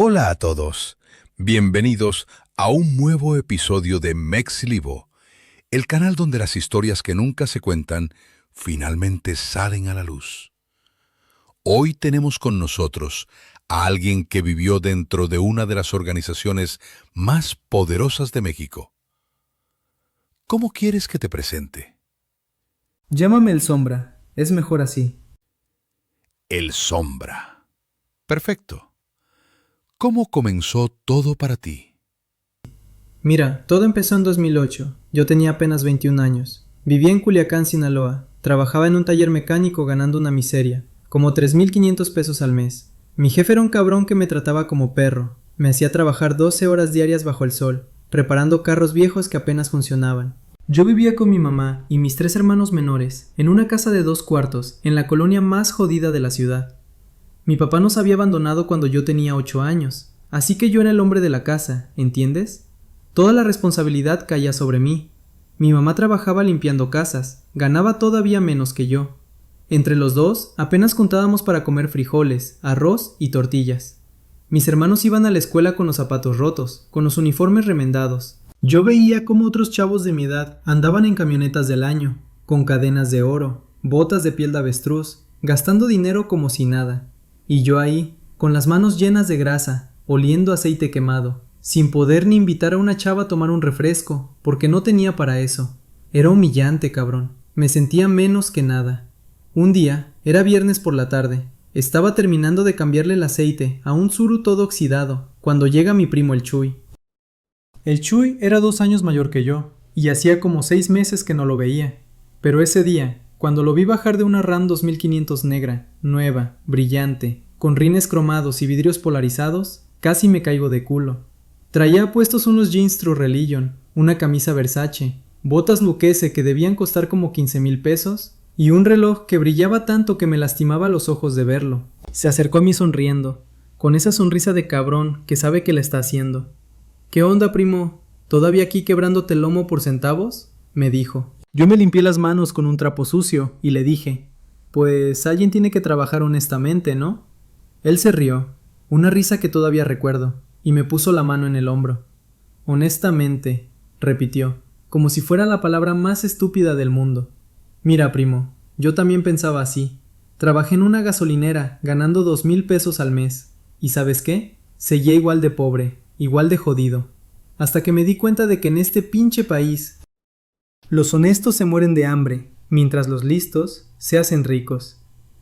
Hola a todos, bienvenidos a un nuevo episodio de Mexilivo, el canal donde las historias que nunca se cuentan finalmente salen a la luz. Hoy tenemos con nosotros a alguien que vivió dentro de una de las organizaciones más poderosas de México. ¿Cómo quieres que te presente? Llámame el Sombra, es mejor así. El Sombra. Perfecto. ¿Cómo comenzó todo para ti? Mira, todo empezó en 2008. Yo tenía apenas 21 años. Vivía en Culiacán, Sinaloa. Trabajaba en un taller mecánico ganando una miseria, como 3,500 pesos al mes. Mi jefe era un cabrón que me trataba como perro. Me hacía trabajar 12 horas diarias bajo el sol, preparando carros viejos que apenas funcionaban. Yo vivía con mi mamá y mis 3 hermanos menores, en una casa de 2 cuartos, en la colonia más jodida de la ciudad. Mi papá nos había abandonado cuando yo tenía 8 años, así que yo era el hombre de la casa, ¿entiendes? Toda la responsabilidad caía sobre mí. Mi mamá trabajaba limpiando casas, ganaba todavía menos que yo. Entre los dos, apenas contábamos para comer frijoles, arroz y tortillas. Mis hermanos iban a la escuela con los zapatos rotos, con los uniformes remendados. Yo veía cómo otros chavos de mi edad andaban en camionetas del año, con cadenas de oro, botas de piel de avestruz, gastando dinero como si nada. Y yo ahí, con las manos llenas de grasa, oliendo aceite quemado, sin poder ni invitar a una chava a tomar un refresco, porque no tenía para eso. Era humillante, cabrón. Me sentía menos que nada. Un día, era viernes por la tarde, estaba terminando de cambiarle el aceite a un Tsuru todo oxidado, cuando llega mi primo el Chuy. El Chuy era 2 años mayor que yo, y hacía como 6 meses que no lo veía. Pero ese día, cuando lo vi bajar de una RAM 2500 negra, nueva, brillante, con rines cromados y vidrios polarizados, casi me caigo de culo. Traía puestos unos jeans True Religion, una camisa Versace, botas Lucchese que debían costar como 15,000 pesos, y un reloj que brillaba tanto que me lastimaba los ojos de verlo. Se acercó a mí sonriendo, con esa sonrisa de cabrón que sabe que la está haciendo. ¿Qué onda, primo? ¿Todavía aquí quebrándote el lomo por centavos? Me dijo. Yo me limpié las manos con un trapo sucio y le dije, pues alguien tiene que trabajar honestamente, ¿no? Él se rió, una risa que todavía recuerdo, y me puso la mano en el hombro. Honestamente, repitió, como si fuera la palabra más estúpida del mundo. Mira, primo, yo también pensaba así. Trabajé en una gasolinera ganando 2,000 pesos al mes, y ¿sabes qué? Seguía igual de pobre, igual de jodido, hasta que me di cuenta de que en este pinche país los honestos se mueren de hambre, mientras los listos se hacen ricos.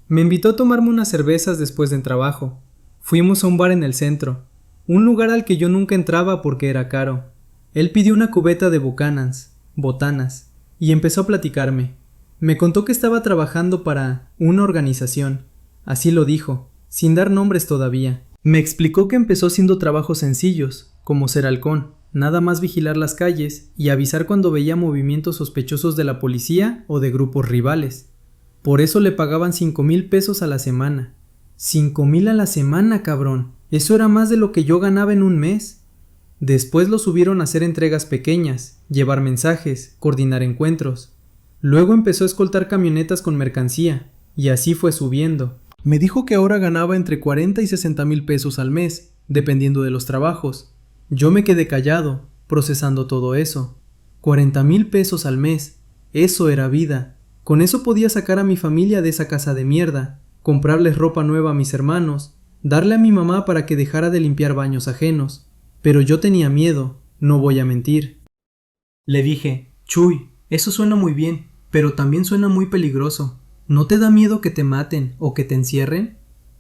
Me invitó a tomarme unas cervezas después del trabajo. Fuimos a un bar en el centro, un lugar al que yo nunca entraba porque era caro. Él pidió una cubeta de botanas, y empezó a platicarme. Me contó que estaba trabajando para una organización, así lo dijo, sin dar nombres todavía. Me explicó que empezó siendo trabajos sencillos, como ser halcón. Nada más vigilar las calles y avisar cuando veía movimientos sospechosos de la policía o de grupos rivales. Por eso le pagaban 5,000 pesos a la semana. 5,000 a la semana, cabrón. Eso era más de lo que yo ganaba en un mes. Después lo subieron a hacer entregas pequeñas, llevar mensajes, coordinar encuentros. Luego empezó a escoltar camionetas con mercancía, y así fue subiendo. Me dijo que ahora ganaba entre 40 y 60,000 pesos al mes, dependiendo de los trabajos. Yo me quedé callado, procesando todo eso. 40,000 pesos al mes. Eso era vida. Con eso podía sacar a mi familia de esa casa de mierda, comprarles ropa nueva a mis hermanos, darle a mi mamá para que dejara de limpiar baños ajenos. Pero yo tenía miedo, no voy a mentir. Le dije, Chuy, eso suena muy bien, pero también suena muy peligroso. ¿No te da miedo que te maten o que te encierren?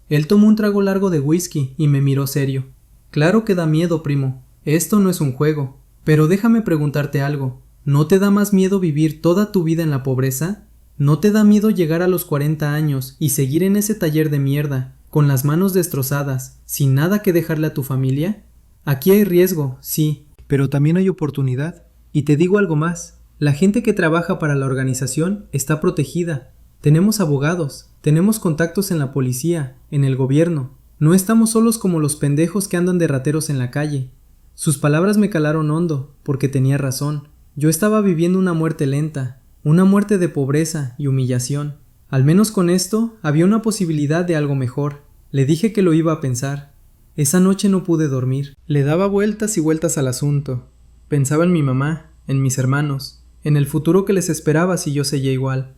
Él tomó un trago largo de whisky y me miró serio. Claro que da miedo, primo. Esto no es un juego. Pero déjame preguntarte algo. ¿No te da más miedo vivir toda tu vida en la pobreza? ¿No te da miedo llegar a los 40 años y seguir en ese taller de mierda, con las manos destrozadas, sin nada que dejarle a tu familia? Aquí hay riesgo, sí, pero también hay oportunidad. Y te digo algo más. La gente que trabaja para la organización está protegida. Tenemos abogados, tenemos contactos en la policía, en el gobierno. No estamos solos como los pendejos que andan de rateros en la calle. Sus palabras me calaron hondo, porque tenía razón. Yo estaba viviendo una muerte lenta, una muerte de pobreza y humillación. Al menos con esto había una posibilidad de algo mejor. Le dije que lo iba a pensar. Esa noche no pude dormir. Le daba vueltas y vueltas al asunto. Pensaba en mi mamá, en mis hermanos, en el futuro que les esperaba si yo seguía igual.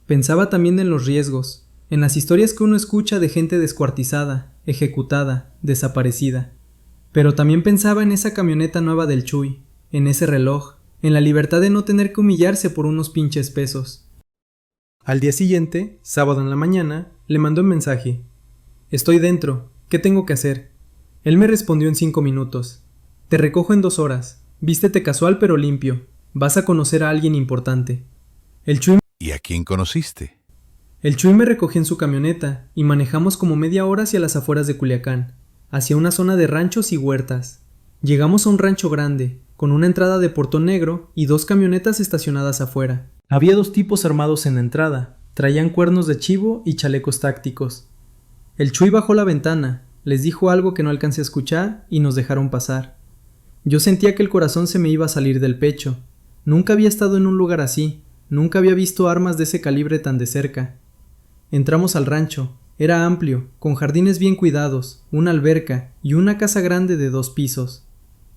Pensaba también en los riesgos, en las historias que uno escucha de gente descuartizada, ejecutada, desaparecida. Pero también pensaba en esa camioneta nueva del Chuy, en ese reloj, en la libertad de no tener que humillarse por unos pinches pesos. Al día siguiente, sábado en la mañana, le mandé un mensaje. Estoy dentro, ¿qué tengo que hacer? Él me respondió en 5 minutos. Te recojo en 2 horas. Vístete casual pero limpio. Vas a conocer a alguien importante. ¿Y a quién conociste? El Chuy me recogió en su camioneta y manejamos como media hora hacia las afueras de Culiacán, hacia una zona de ranchos y huertas. Llegamos a un rancho grande, con una entrada de portón negro y 2 camionetas estacionadas afuera. Había 2 tipos armados en la entrada. Traían cuernos de chivo y chalecos tácticos. El Chuy bajó la ventana, les dijo algo que no alcancé a escuchar y nos dejaron pasar. Yo sentía que el corazón se me iba a salir del pecho. Nunca había estado en un lugar así, nunca había visto armas de ese calibre tan de cerca. Entramos al rancho. Era amplio, con jardines bien cuidados, una alberca y una casa grande de 2 pisos.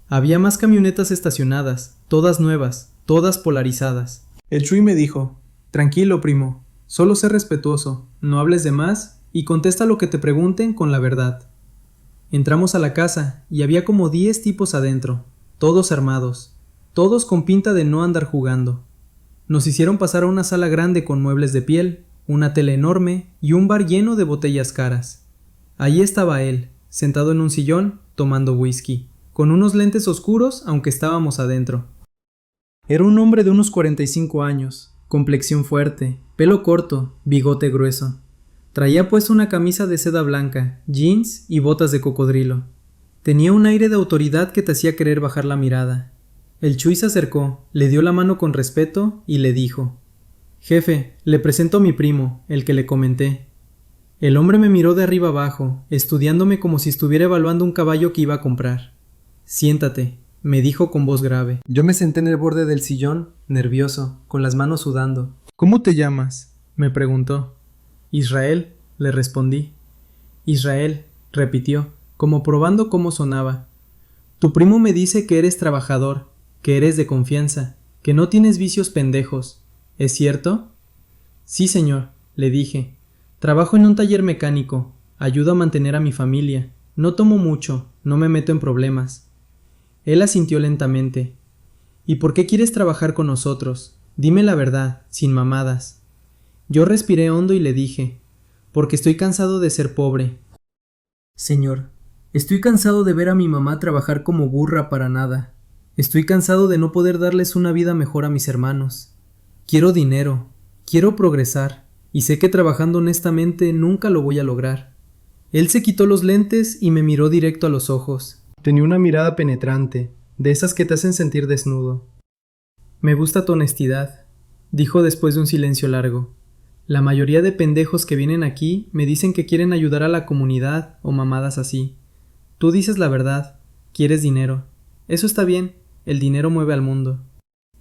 Había más camionetas estacionadas, todas nuevas, todas polarizadas. El Chuy me dijo, tranquilo primo, solo sé respetuoso, no hables de más y contesta lo que te pregunten con la verdad. Entramos a la casa y había como 10 tipos adentro, todos armados, todos con pinta de no andar jugando. Nos hicieron pasar a una sala grande con muebles de piel, una tele enorme y un bar lleno de botellas caras. Allí estaba él, sentado en un sillón, tomando whisky, con unos lentes oscuros aunque estábamos adentro. Era un hombre de unos 45 años, complexión fuerte, pelo corto, bigote grueso. Traía puesta una camisa de seda blanca, jeans y botas de cocodrilo. Tenía un aire de autoridad que te hacía querer bajar la mirada. El Chuy se acercó, le dio la mano con respeto y le dijo: «Jefe, le presento a mi primo, el que le comenté». El hombre me miró de arriba abajo, estudiándome como si estuviera evaluando un caballo que iba a comprar. «Siéntate», me dijo con voz grave. Yo me senté en el borde del sillón, nervioso, con las manos sudando. «¿Cómo te llamas?», me preguntó. «Israel», le respondí. «Israel», repitió, como probando cómo sonaba. «Tu primo me dice que eres trabajador, que eres de confianza, que no tienes vicios pendejos. ¿Es cierto?» «Sí, señor», le dije. «Trabajo en un taller mecánico, ayudo a mantener a mi familia, no tomo mucho, no me meto en problemas». Él asintió lentamente. «¿Y por qué quieres trabajar con nosotros? Dime la verdad, sin mamadas». Yo respiré hondo y le dije: «Porque estoy cansado de ser pobre». «Señor, estoy cansado de ver a mi mamá trabajar como burra para nada. Estoy cansado de no poder darles una vida mejor a mis hermanos. Quiero dinero, quiero progresar, y sé que trabajando honestamente nunca lo voy a lograr». Él se quitó los lentes y me miró directo a los ojos. Tenía una mirada penetrante, de esas que te hacen sentir desnudo. «Me gusta tu honestidad», dijo después de un silencio largo. «La mayoría de pendejos que vienen aquí me dicen que quieren ayudar a la comunidad o mamadas así. Tú dices la verdad, quieres dinero. Eso está bien, el dinero mueve al mundo».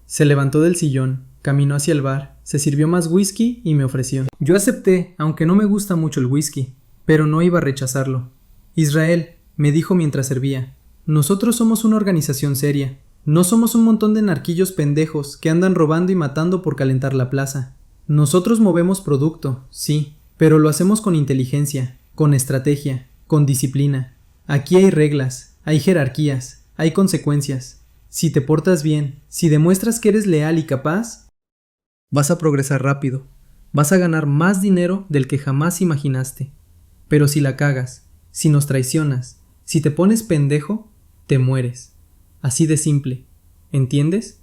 Se levantó del sillón, caminó hacia el bar, se sirvió más whisky y me ofreció. Yo acepté, aunque no me gusta mucho el whisky, pero no iba a rechazarlo. «Israel», me dijo mientras servía, «nosotros somos una organización seria. No somos un montón de narquillos pendejos que andan robando y matando por calentar la plaza. Nosotros movemos producto, sí, pero lo hacemos con inteligencia, con estrategia, con disciplina. Aquí hay reglas, hay jerarquías, hay consecuencias. Si te portas bien, si demuestras que eres leal y capaz, vas a progresar rápido, vas a ganar más dinero del que jamás imaginaste. Pero si la cagas, si nos traicionas, si te pones pendejo, te mueres. Así de simple. ¿Entiendes?»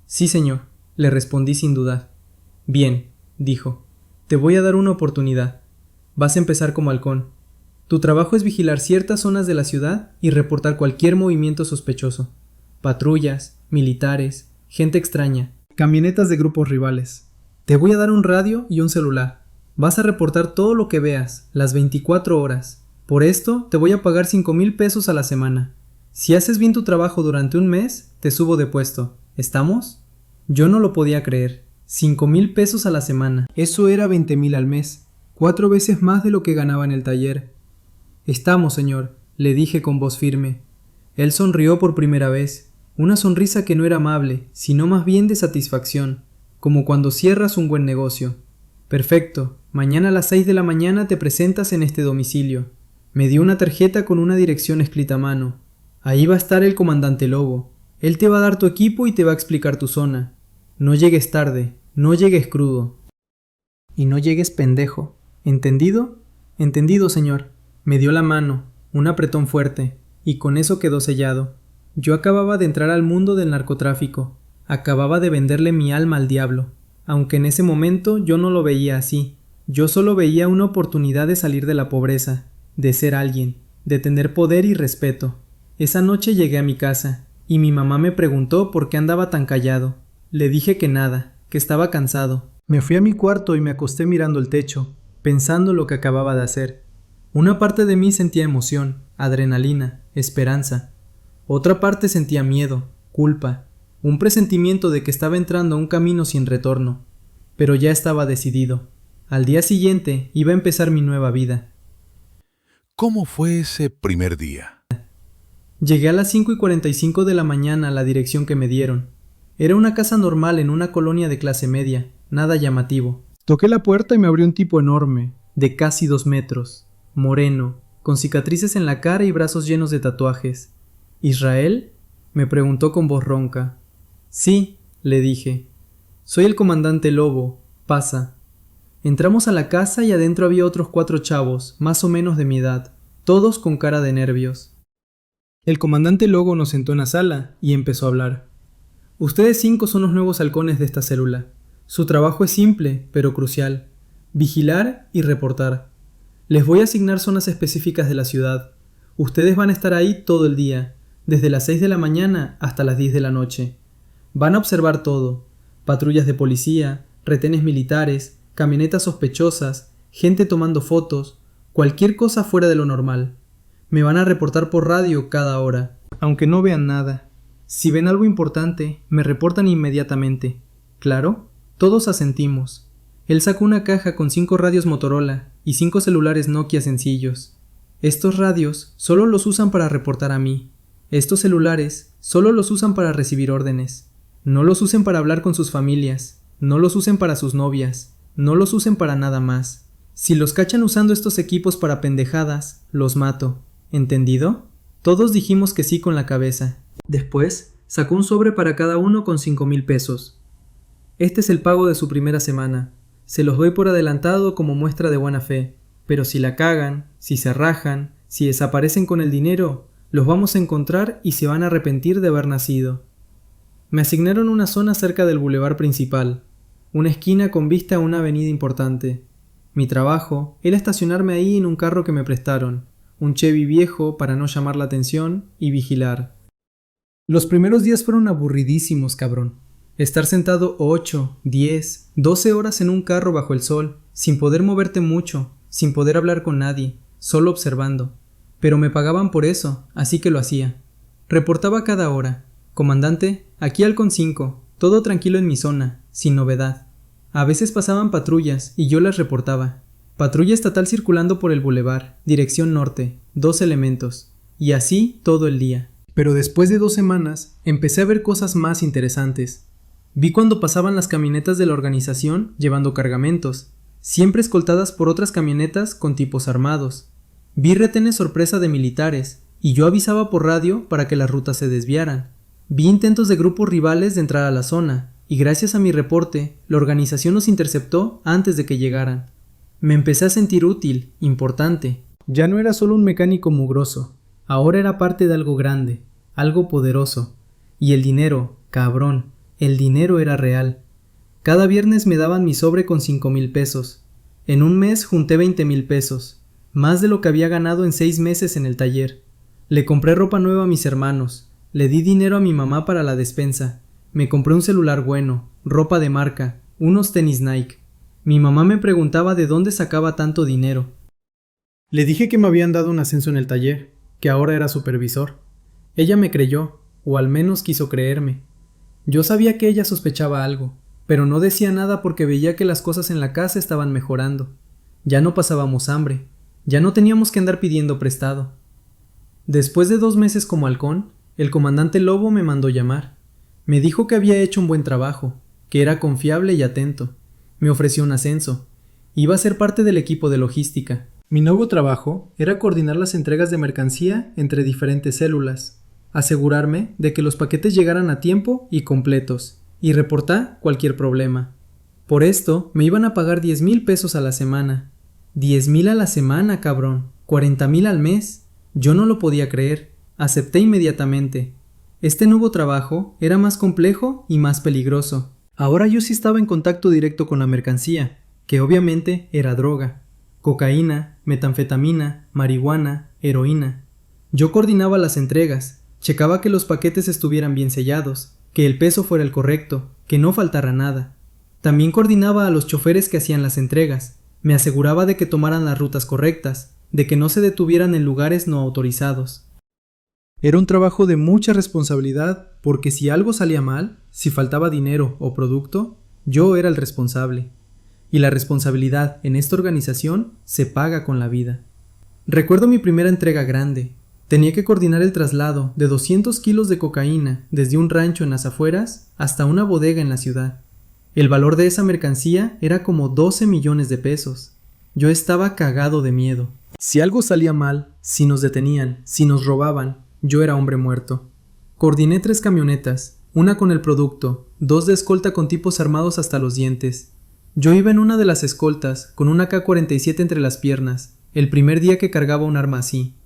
«Sí, señor», le respondí sin dudar. «Bien», dijo, «te voy a dar una oportunidad. Vas a empezar como halcón. Tu trabajo es vigilar ciertas zonas de la ciudad y reportar cualquier movimiento sospechoso. Patrullas, militares, gente extraña, camionetas de grupos rivales. Te voy a dar un radio y un celular. Vas a reportar todo lo que veas, las 24 horas. Por esto te voy a pagar 5,000 pesos a la semana. Si haces bien tu trabajo durante un mes, te subo de puesto. ¿Estamos?» Yo no lo podía creer. 5,000 pesos a la semana. Eso era 20,000 al mes. 4 veces más de lo que ganaba en el taller. «Estamos, señor», le dije con voz firme. Él sonrió por primera vez, una sonrisa que no era amable, sino más bien de satisfacción, como cuando cierras un buen negocio. Perfecto, mañana a las 6 de la mañana te presentas en este domicilio. Me dio una tarjeta con una dirección escrita a mano. Ahí va a estar el comandante Lobo. Él te va a dar tu equipo y te va a explicar tu zona. No llegues tarde, no llegues crudo. Y no llegues pendejo. ¿Entendido? Entendido, señor. Me dio la mano, un apretón fuerte, y con eso quedó sellado. Yo acababa de entrar al mundo del narcotráfico. Acababa de venderle mi alma al diablo. Aunque en ese momento yo no lo veía así. Yo solo veía una oportunidad de salir de la pobreza, de ser alguien, de tener poder y respeto. Esa noche llegué a mi casa, y mi mamá me preguntó por qué andaba tan callado. Le dije que nada, que estaba cansado. Me fui a mi cuarto y me acosté mirando el techo, pensando lo que acababa de hacer. Una parte de mí sentía emoción, adrenalina, esperanza. Otra parte sentía miedo, culpa, un presentimiento de que estaba entrando a un camino sin retorno. Pero ya estaba decidido. Al día siguiente iba a empezar mi nueva vida. ¿Cómo fue ese primer día? Llegué a las 5:45 de la mañana a la dirección que me dieron. Era una casa normal en una colonia de clase media, nada llamativo. Toqué la puerta y me abrió un tipo enorme, de casi 2 metros, moreno, con cicatrices en la cara y brazos llenos de tatuajes. ¿Israel?, me preguntó con voz ronca. Sí, le dije. Soy el comandante Lobo, pasa. Entramos a la casa y adentro había otros 4 chavos, más o menos de mi edad, todos con cara de nervios. El comandante Lobo nos sentó en la sala y empezó a hablar. Ustedes 5 son los nuevos halcones de esta célula. Su trabajo es simple, pero crucial. Vigilar y reportar. Les voy a asignar zonas específicas de la ciudad. Ustedes van a estar ahí todo el día, desde las 6 de la mañana hasta las 10 de la noche. Van a observar todo. Patrullas de policía, retenes militares, camionetas sospechosas, gente tomando fotos, cualquier cosa fuera de lo normal. Me van a reportar por radio cada hora, aunque no vean nada. Si ven algo importante, me reportan inmediatamente. ¿Claro? Todos asentimos. Él sacó una caja con 5 radios Motorola y 5 celulares Nokia sencillos. Estos radios solo los usan para reportar a mí. Estos celulares solo los usan para recibir órdenes. No los usen para hablar con sus familias. No los usen para sus novias. No los usen para nada más. Si los cachan usando estos equipos para pendejadas, los mato. ¿Entendido? Todos dijimos que sí con la cabeza. Después, sacó un sobre para cada uno con 5,000 pesos. Este es el pago de su primera semana. Se los doy por adelantado como muestra de buena fe. Pero si la cagan, si se rajan, si desaparecen con el dinero, los vamos a encontrar y se van a arrepentir de haber nacido. Me asignaron una zona cerca del bulevar principal, una esquina con vista a una avenida importante. Mi trabajo era estacionarme ahí en un carro que me prestaron, un Chevy viejo para no llamar la atención, y vigilar. Los primeros días fueron aburridísimos, cabrón. Estar sentado 8, 10, 12 horas en un carro bajo el sol, sin poder moverte mucho, sin poder hablar con nadie, solo observando. Pero me pagaban por eso, así que lo hacía. Reportaba cada hora. Comandante, aquí Halcón 5, todo tranquilo en mi zona, sin novedad. A veces pasaban patrullas y yo las reportaba. Patrulla estatal circulando por el bulevar, dirección norte, 2 elementos. Y así todo el día. Pero después de 2 semanas, empecé a ver cosas más interesantes. Vi cuando pasaban las camionetas de la organización llevando cargamentos, siempre escoltadas por otras camionetas con tipos armados. Vi retenes sorpresa de militares, y yo avisaba por radio para que las rutas se desviaran. Vi intentos de grupos rivales de entrar a la zona, y gracias a mi reporte, la organización nos interceptó antes de que llegaran. Me empecé a sentir útil, importante. Ya no era solo un mecánico mugroso, ahora era parte de algo grande, algo poderoso. Y el dinero, cabrón, el dinero era real. Cada viernes me daban mi sobre con 5,000 pesos. En un mes junté 20,000 pesos, más de lo que había ganado en 6 meses en el taller. Le compré ropa nueva a mis hermanos, le di dinero a mi mamá para la despensa, me compré un celular bueno, ropa de marca, unos tenis Nike. Mi mamá me preguntaba de dónde sacaba tanto dinero. Le dije que me habían dado un ascenso en el taller, que ahora era supervisor. Ella me creyó, o al menos quiso creerme. Yo sabía que ella sospechaba algo, pero no decía nada porque veía que las cosas en la casa estaban mejorando. Ya no pasábamos hambre, ya no teníamos que andar pidiendo prestado. Después de 2 meses como halcón, el comandante Lobo me mandó llamar. Me dijo que había hecho un buen trabajo, que era confiable y atento. Me ofreció un ascenso. Iba a ser parte del equipo de logística. Mi nuevo trabajo era coordinar las entregas de mercancía entre diferentes células, asegurarme de que los paquetes llegaran a tiempo y completos, y reportar cualquier problema. Por esto me iban a pagar 10,000 pesos a la semana. 10,000 a la semana, cabrón. 40,000 al mes. Yo no lo podía creer. Acepté inmediatamente. Este nuevo trabajo era más complejo y más peligroso. Ahora yo sí estaba en contacto directo con la mercancía, que obviamente era droga. Cocaína, metanfetamina, marihuana, heroína. Yo coordinaba las entregas, checaba que los paquetes estuvieran bien sellados, que el peso fuera el correcto, que no faltara nada. También coordinaba a los choferes que hacían las entregas, me aseguraba de que tomaran las rutas correctas, de que no se detuvieran en lugares no autorizados. Era un trabajo de mucha responsabilidad porque si algo salía mal, si faltaba dinero o producto, yo era el responsable. Y la responsabilidad en esta organización se paga con la vida. Recuerdo mi primera entrega grande. Tenía que coordinar el traslado de 200 kilos de cocaína desde un rancho en las afueras hasta una bodega en la ciudad. El valor de esa mercancía era como 12 millones de pesos. Yo estaba cagado de miedo. Si algo salía mal, si nos detenían, si nos robaban, yo era hombre muerto. Coordiné 3 camionetas, una con el producto, 2 de escolta con tipos armados hasta los dientes. Yo iba en una de las escoltas, con una K-47 entre las piernas, el primer día que cargaba un arma así.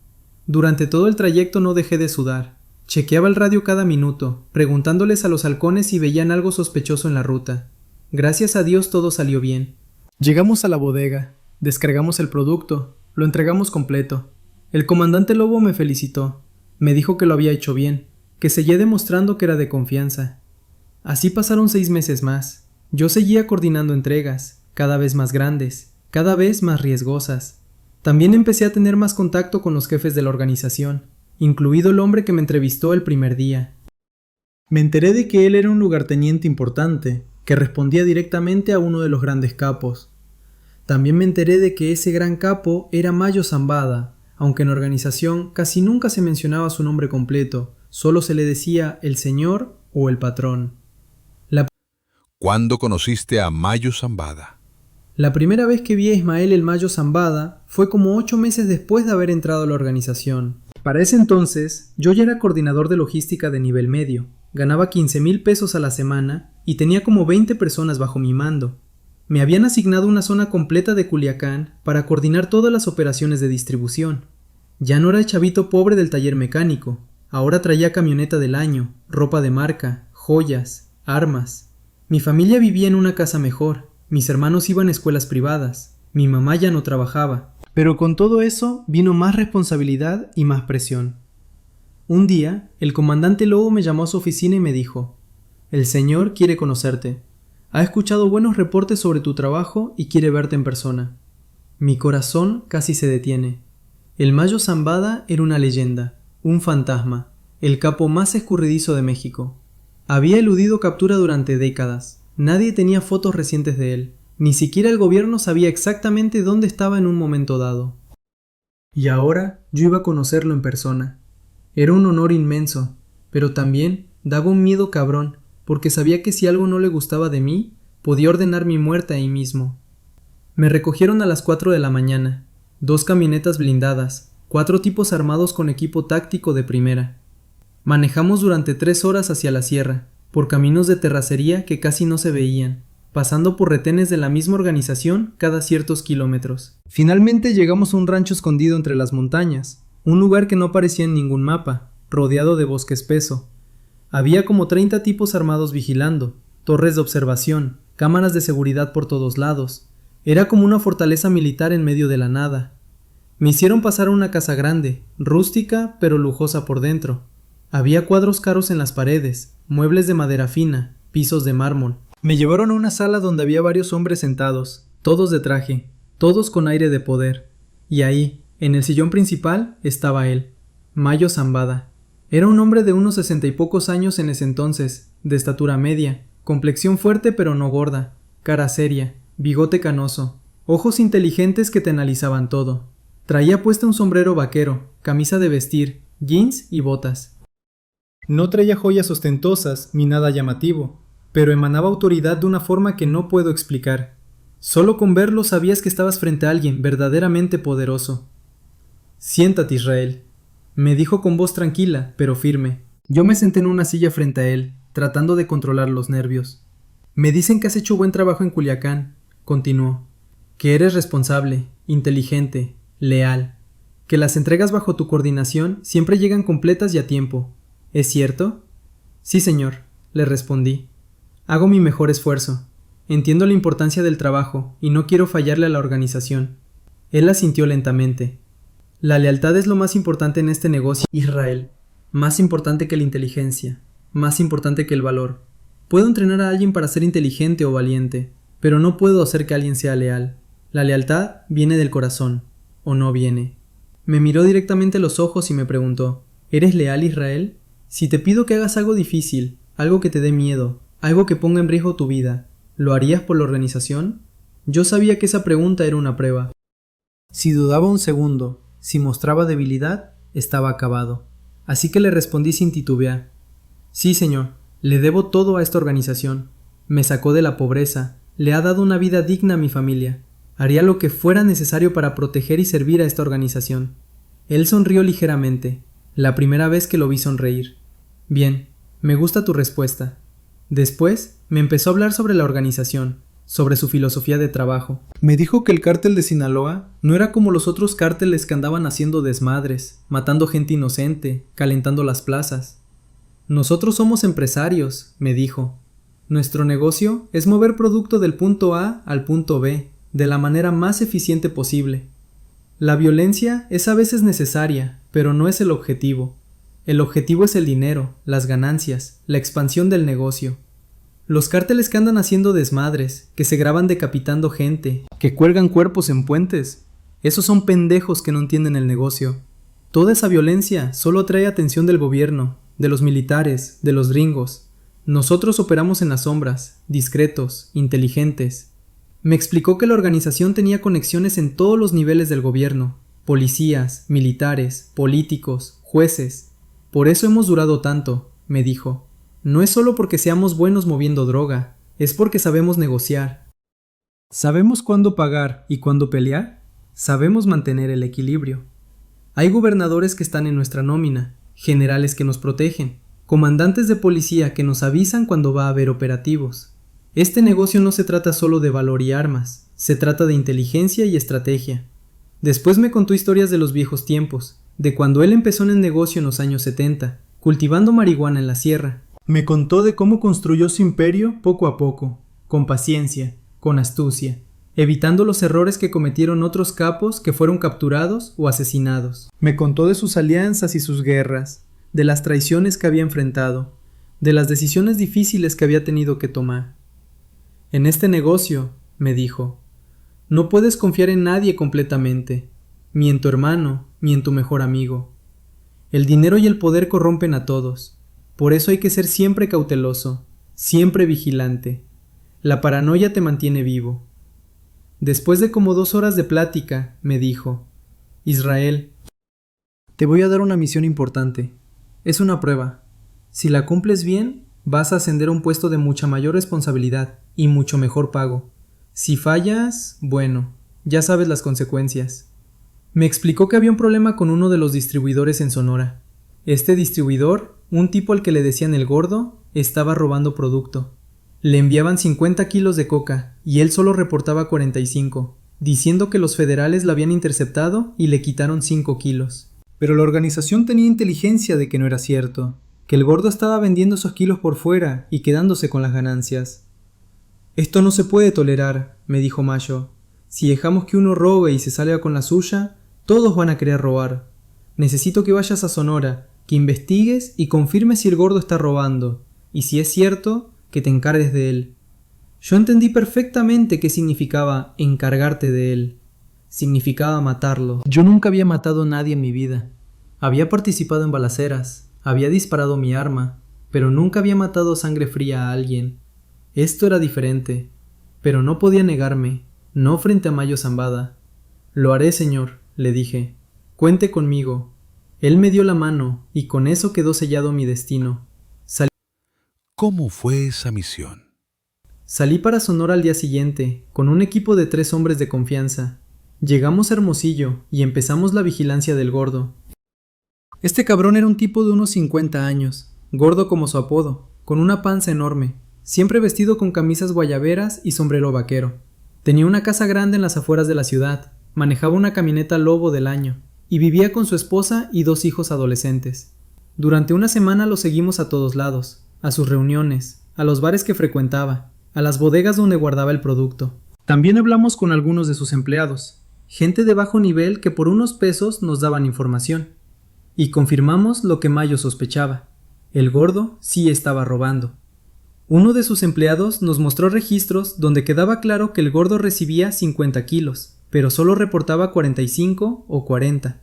Durante todo el trayecto no dejé de sudar. Chequeaba el radio cada minuto, preguntándoles a los halcones si veían algo sospechoso en la ruta. Gracias a Dios todo salió bien. Llegamos a la bodega, descargamos el producto, lo entregamos completo. El comandante Lobo me felicitó. Me dijo que lo había hecho bien, que seguía demostrando que era de confianza. Así pasaron 6 meses más. Yo seguía coordinando entregas, cada vez más grandes, cada vez más riesgosas. También empecé a tener más contacto con los jefes de la organización, incluido el hombre que me entrevistó el primer día. Me enteré de que él era un lugarteniente importante, que respondía directamente a uno de los grandes capos. También me enteré de que ese gran capo era Mayo Zambada, aunque en la organización casi nunca se mencionaba su nombre completo, solo se le decía el señor o el patrón. ¿Cuándo conociste a Mayo Zambada? La primera vez que vi a Ismael el Mayo Zambada fue como 8 meses después de haber entrado a la organización. Para ese entonces, yo ya era coordinador de logística de nivel medio, ganaba 15,000 pesos a la semana y tenía como 20 personas bajo mi mando. Me habían asignado una zona completa de Culiacán para coordinar todas las operaciones de distribución. Ya no era el chavito pobre del taller mecánico, ahora traía camioneta del año, ropa de marca, joyas, armas. Mi familia vivía en una casa mejor, mis hermanos iban a escuelas privadas, mi mamá ya no trabajaba. Pero con todo eso vino más responsabilidad y más presión. Un día, el comandante Lobo me llamó a su oficina y me dijo: «El señor quiere conocerte. Ha escuchado buenos reportes sobre tu trabajo y quiere verte en persona». Mi corazón casi se detiene. El Mayo Zambada era una leyenda, un fantasma, el capo más escurridizo de México. Había eludido captura durante décadas. Nadie tenía fotos recientes de él. Ni siquiera el gobierno sabía exactamente dónde estaba en un momento dado. Y ahora yo iba a conocerlo en persona. Era un honor inmenso, pero también daba un miedo cabrón, porque sabía que si algo no le gustaba de mí, podía ordenar mi muerte ahí mismo. Me recogieron a las 4 de la mañana. 2 camionetas blindadas, 4 tipos armados con equipo táctico de primera. Manejamos durante 3 horas hacia la sierra, por caminos de terracería que casi no se veían, pasando por retenes de la misma organización cada ciertos kilómetros. Finalmente llegamos a un rancho escondido entre las montañas, un lugar que no aparecía en ningún mapa, rodeado de bosque espeso. Había como 30 tipos armados vigilando, torres de observación, cámaras de seguridad por todos lados. Era como una fortaleza militar en medio de la nada. Me hicieron pasar a una casa grande, rústica pero lujosa por dentro. Había cuadros caros en las paredes, muebles de madera fina, pisos de mármol. Me llevaron a una sala donde había varios hombres sentados, todos de traje, todos con aire de poder. Y ahí, en el sillón principal, estaba él, Mayo Zambada. Era un hombre de unos 60 y pocos años en ese entonces, de estatura media, complexión fuerte pero no gorda, cara seria, bigote canoso, ojos inteligentes que te analizaban todo. Traía puesto un sombrero vaquero, camisa de vestir, jeans y botas. No traía joyas ostentosas ni nada llamativo, pero emanaba autoridad de una forma que no puedo explicar. Solo con verlo sabías que estabas frente a alguien verdaderamente poderoso. «Siéntate, Israel», me dijo con voz tranquila, pero firme. Yo me senté en una silla frente a él, tratando de controlar los nervios. «Me dicen que has hecho buen trabajo en Culiacán», continuó, «que eres responsable, inteligente, leal, que las entregas bajo tu coordinación siempre llegan completas y a tiempo. ¿Es cierto?» «Sí, señor», le respondí. «Hago mi mejor esfuerzo. Entiendo la importancia del trabajo y no quiero fallarle a la organización». Él asintió lentamente. «La lealtad es lo más importante en este negocio, Israel. Más importante que la inteligencia, más importante que el valor. Puedo entrenar a alguien para ser inteligente o valiente, pero no puedo hacer que alguien sea leal. La lealtad viene del corazón, o no viene». Me miró directamente a los ojos y me preguntó, «¿Eres leal, Israel? Si te pido que hagas algo difícil, algo que te dé miedo, algo que ponga en riesgo tu vida, ¿lo harías por la organización?». Yo sabía que esa pregunta era una prueba. Si dudaba un segundo, si mostraba debilidad, estaba acabado. Así que le respondí sin titubear. «Sí, señor, le debo todo a esta organización. Me sacó de la pobreza, le ha dado una vida digna a mi familia. Haría lo que fuera necesario para proteger y servir a esta organización». Él sonrió ligeramente, la primera vez que lo vi sonreír. «Bien, me gusta tu respuesta». Después me empezó a hablar sobre la organización, sobre su filosofía de trabajo. Me dijo que el cártel de Sinaloa no era como los otros cárteles que andaban haciendo desmadres, matando gente inocente, calentando las plazas. «Nosotros somos empresarios», me dijo. «Nuestro negocio es mover producto del punto A al punto B, de la manera más eficiente posible. La violencia es a veces necesaria, pero no es el objetivo. El objetivo es el dinero, las ganancias, la expansión del negocio. Los cárteles que andan haciendo desmadres, que se graban decapitando gente, que cuelgan cuerpos en puentes, esos son pendejos que no entienden el negocio. Toda esa violencia solo atrae atención del gobierno, de los militares, de los gringos. Nosotros operamos en las sombras, discretos, inteligentes». Me explicó que la organización tenía conexiones en todos los niveles del gobierno, policías, militares, políticos, jueces. «Por eso hemos durado tanto», me dijo. «No es solo porque seamos buenos moviendo droga, es porque sabemos negociar. Sabemos cuándo pagar y cuándo pelear. Sabemos mantener el equilibrio. Hay gobernadores que están en nuestra nómina, generales que nos protegen, comandantes de policía que nos avisan cuando va a haber operativos. Este negocio no se trata solo de valor y armas, se trata de inteligencia y estrategia». Después me contó historias de los viejos tiempos, de cuando él empezó en el negocio en los años 70, cultivando marihuana en la sierra. Me contó de cómo construyó su imperio poco a poco, con paciencia, con astucia, evitando los errores que cometieron otros capos que fueron capturados o asesinados. Me contó de sus alianzas y sus guerras, de las traiciones que había enfrentado, de las decisiones difíciles que había tenido que tomar. «En este negocio», me dijo, «no puedes confiar en nadie completamente, ni en tu hermano, ni en tu mejor amigo. El dinero y el poder corrompen a todos, por eso hay que ser siempre cauteloso, siempre vigilante. La paranoia te mantiene vivo». Después de como 2 horas de plática, me dijo, «Israel, te voy a dar una misión importante. Es una prueba. Si la cumples bien, vas a ascender a un puesto de mucha mayor responsabilidad y mucho mejor pago. Si fallas, bueno, ya sabes las consecuencias». Me explicó que había un problema con uno de los distribuidores en Sonora. Este distribuidor, un tipo al que le decían el gordo, estaba robando producto. Le enviaban 50 kilos de coca y él solo reportaba 45, diciendo que los federales la habían interceptado y le quitaron 5 kilos. Pero la organización tenía inteligencia de que no era cierto, que el gordo estaba vendiendo esos kilos por fuera y quedándose con las ganancias. «Esto no se puede tolerar», me dijo Mayo. «Si dejamos que uno robe y se salga con la suya, todos van a querer robar. Necesito que vayas a Sonora, que investigues y confirmes si el gordo está robando, y si es cierto, que te encargues de él». Yo entendí perfectamente qué significaba encargarte de él. Significaba matarlo. Yo nunca había matado a nadie en mi vida. Había participado en balaceras, había disparado mi arma, pero nunca había matado a sangre fría a alguien. Esto era diferente, pero no podía negarme, no frente a Mayo Zambada. «Lo haré, señor», le dije. «Cuente conmigo». Él me dio la mano y con eso quedó sellado mi destino. ¿Cómo fue esa misión? Salí para Sonora al día siguiente, con un equipo de 3 hombres de confianza. Llegamos a Hermosillo y empezamos la vigilancia del gordo. Este cabrón era un tipo de unos 50 años, gordo como su apodo, con una panza enorme, siempre vestido con camisas guayaberas y sombrero vaquero. Tenía una casa grande en las afueras de la ciudad, manejaba una camioneta Lobo del año, y vivía con su esposa y 2 hijos adolescentes. Durante una semana lo seguimos a todos lados, a sus reuniones, a los bares que frecuentaba, a las bodegas donde guardaba el producto. También hablamos con algunos de sus empleados, gente de bajo nivel que por unos pesos nos daban información. Y confirmamos lo que Mayo sospechaba. El gordo sí estaba robando. Uno de sus empleados nos mostró registros donde quedaba claro que el gordo recibía 50 kilos, pero solo reportaba 45 o 40.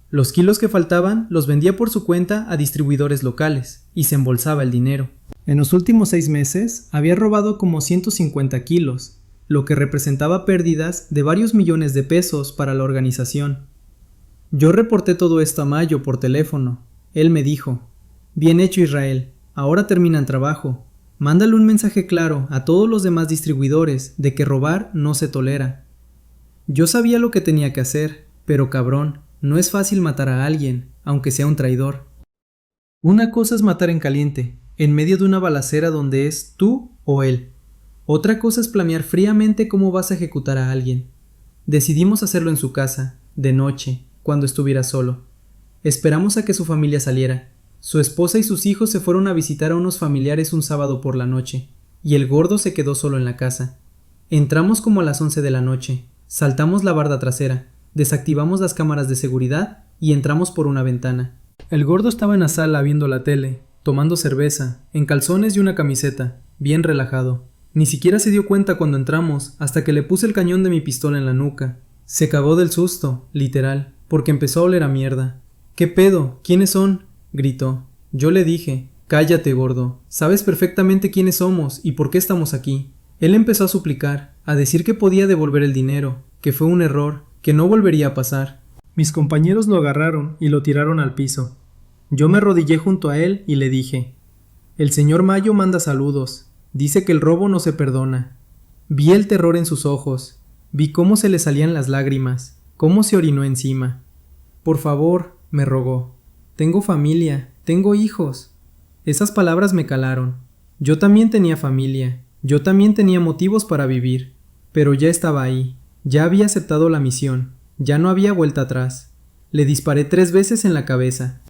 Los kilos que faltaban los vendía por su cuenta a distribuidores locales y se embolsaba el dinero. En los últimos 6 meses había robado como 150 kilos, lo que representaba pérdidas de varios millones de pesos para la organización. Yo reporté todo esto a Mayo por teléfono. Él me dijo: «Bien hecho, Israel, ahora termina el trabajo. Mándale un mensaje claro a todos los demás distribuidores de que robar no se tolera». Yo sabía lo que tenía que hacer, pero cabrón, no es fácil matar a alguien, aunque sea un traidor. Una cosa es matar en caliente, en medio de una balacera donde es tú o él. Otra cosa es planear fríamente cómo vas a ejecutar a alguien. Decidimos hacerlo en su casa, de noche, cuando estuviera solo. Esperamos a que su familia saliera. Su esposa y sus hijos se fueron a visitar a unos familiares un sábado por la noche, y el gordo se quedó solo en la casa. Entramos como a las 11 de la noche, saltamos la barda trasera, desactivamos las cámaras de seguridad y entramos por una ventana. El gordo estaba en la sala viendo la tele, tomando cerveza, en calzones y una camiseta, bien relajado. Ni siquiera se dio cuenta cuando entramos hasta que le puse el cañón de mi pistola en la nuca. Se cagó del susto, literal, porque empezó a oler a mierda. «¿Qué pedo? ¿Quiénes son?», gritó. Yo le dije: «Cállate, gordo. Sabes perfectamente quiénes somos y por qué estamos aquí». Él empezó a suplicar, a decir que podía devolver el dinero, que fue un error, que no volvería a pasar. Mis compañeros lo agarraron y lo tiraron al piso. Yo me arrodillé junto a él y le dije: «El señor Mayo manda saludos. Dice que el robo no se perdona». Vi el terror en sus ojos. Vi cómo se le salían las lágrimas, cómo se orinó encima. «Por favor», me rogó. «Tengo familia, tengo hijos». Esas palabras me calaron. Yo también tenía familia, yo también tenía motivos para vivir, pero ya estaba ahí, ya había aceptado la misión, ya no había vuelta atrás. Le disparé 3 veces en la cabeza.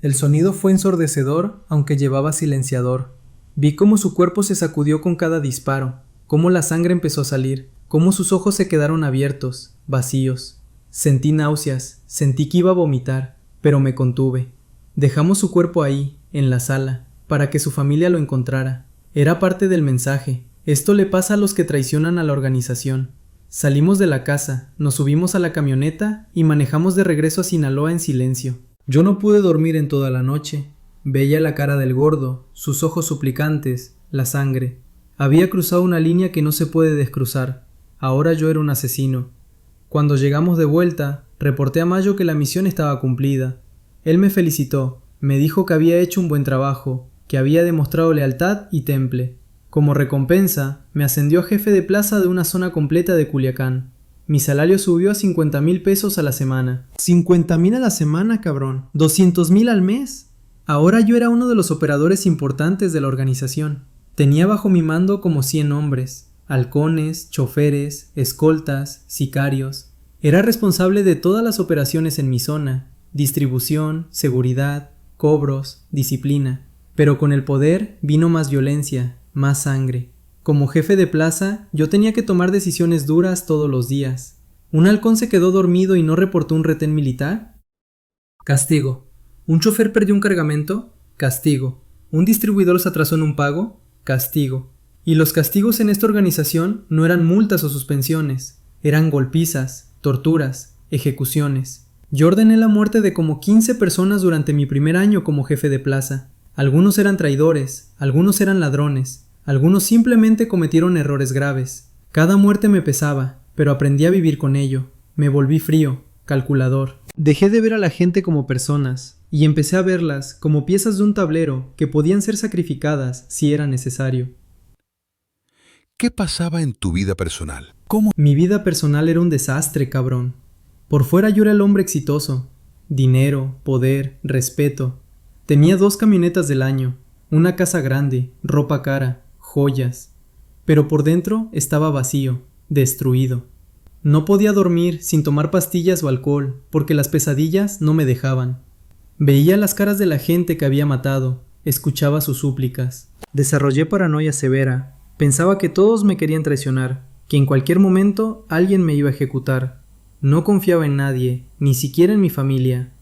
El sonido fue ensordecedor, aunque llevaba silenciador. Vi cómo su cuerpo se sacudió con cada disparo, cómo la sangre empezó a salir, cómo sus ojos se quedaron abiertos, vacíos. Sentí náuseas, sentí que iba a vomitar, pero me contuve. Dejamos su cuerpo ahí, en la sala, para que su familia lo encontrara. Era parte del mensaje. Esto le pasa a los que traicionan a la organización. Salimos de la casa, nos subimos a la camioneta y manejamos de regreso a Sinaloa en silencio. Yo no pude dormir en toda la noche. Veía la cara del gordo, sus ojos suplicantes, la sangre. Había cruzado una línea que no se puede descruzar. Ahora yo era un asesino. Cuando llegamos de vuelta, reporté a Mayo que la misión estaba cumplida. Él me felicitó, me dijo que había hecho un buen trabajo, que había demostrado lealtad y temple. Como recompensa, me ascendió a jefe de plaza de una zona completa de Culiacán. Mi salario subió a 50,000 pesos a la semana. 50,000 a la semana, cabrón. 200,000 al mes. Ahora yo era uno de los operadores importantes de la organización. Tenía bajo mi mando como 100 hombres, halcones, choferes, escoltas, sicarios. Era responsable de todas las operaciones en mi zona: distribución, seguridad, cobros, disciplina. Pero con el poder vino más violencia, más sangre. Como jefe de plaza, yo tenía que tomar decisiones duras todos los días. ¿Un halcón se quedó dormido y no reportó un retén militar? Castigo. ¿Un chofer perdió un cargamento? Castigo. ¿Un distribuidor se atrasó en un pago? Castigo. Y los castigos en esta organización no eran multas o suspensiones, eran golpizas, torturas, ejecuciones. Yo ordené la muerte de como 15 personas durante mi primer año como jefe de plaza. Algunos eran traidores, algunos eran ladrones, algunos simplemente cometieron errores graves. Cada muerte me pesaba, pero aprendí a vivir con ello. Me volví frío, calculador. Dejé de ver a la gente como personas y empecé a verlas como piezas de un tablero que podían ser sacrificadas si era necesario. ¿Qué pasaba en tu vida personal? Mi vida personal era un desastre, cabrón. Por fuera yo era el hombre exitoso. Dinero, poder, respeto. Tenía 2 camionetas del año, una casa grande, ropa cara, joyas. Pero por dentro estaba vacío, destruido. No podía dormir sin tomar pastillas o alcohol, porque las pesadillas no me dejaban. Veía las caras de la gente que había matado, escuchaba sus súplicas. Desarrollé paranoia severa. Pensaba que todos me querían traicionar, que en cualquier momento alguien me iba a ejecutar. No confiaba en nadie, ni siquiera en mi familia.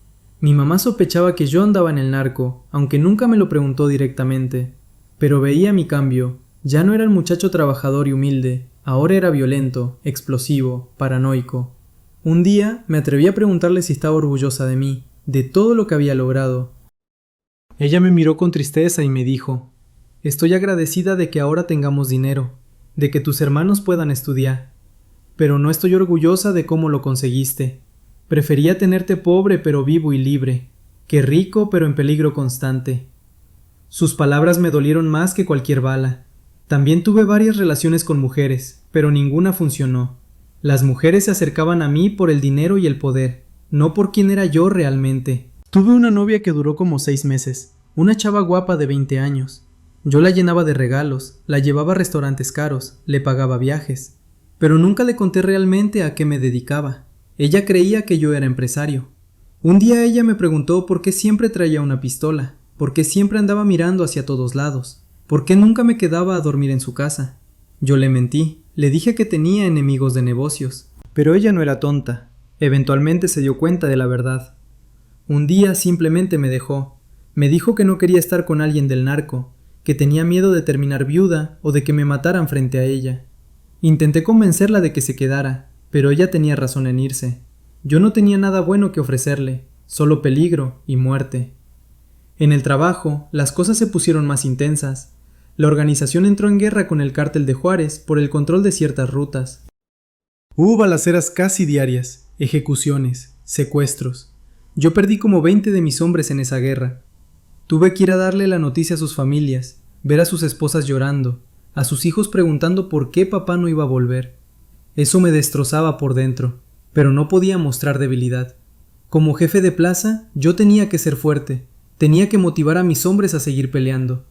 Mi mamá sospechaba que yo andaba en el narco, aunque nunca me lo preguntó directamente. Pero veía mi cambio. Ya no era el muchacho trabajador y humilde, ahora era violento, explosivo, paranoico. Un día me atreví a preguntarle si estaba orgullosa de mí, de todo lo que había logrado. Ella me miró con tristeza y me dijo: «Estoy agradecida de que ahora tengamos dinero, de que tus hermanos puedan estudiar, pero no estoy orgullosa de cómo lo conseguiste. Prefería tenerte pobre pero vivo y libre, que rico pero en peligro constante». Sus palabras me dolieron más que cualquier bala. También tuve varias relaciones con mujeres, pero ninguna funcionó. Las mujeres se acercaban a mí por el dinero y el poder, no por quién era yo realmente. Tuve una novia que duró como 6 meses, una chava guapa de 20 años. Yo la llenaba de regalos, la llevaba a restaurantes caros, le pagaba viajes. Pero nunca le conté realmente a qué me dedicaba. Ella creía que yo era empresario. Un día ella me preguntó por qué siempre traía una pistola, por qué siempre andaba mirando hacia todos lados, por qué nunca me quedaba a dormir en su casa. Yo le mentí, le dije que tenía enemigos de negocios. Pero ella no era tonta. Eventualmente se dio cuenta de la verdad. Un día simplemente me dejó. Me dijo que no quería estar con alguien del narco, que tenía miedo de terminar viuda o de que me mataran frente a ella. Intenté convencerla de que se quedara, pero ella tenía razón en irse. Yo no tenía nada bueno que ofrecerle, solo peligro y muerte. En el trabajo, las cosas se pusieron más intensas. La organización entró en guerra con el cártel de Juárez por el control de ciertas rutas. Hubo balaceras casi diarias, ejecuciones, secuestros. Yo perdí como 20 de mis hombres en esa guerra. Tuve que ir a darle la noticia a sus familias, ver a sus esposas llorando, a sus hijos preguntando por qué papá no iba a volver. Eso me destrozaba por dentro, pero no podía mostrar debilidad. Como jefe de plaza, yo tenía que ser fuerte, tenía que motivar a mis hombres a seguir peleando.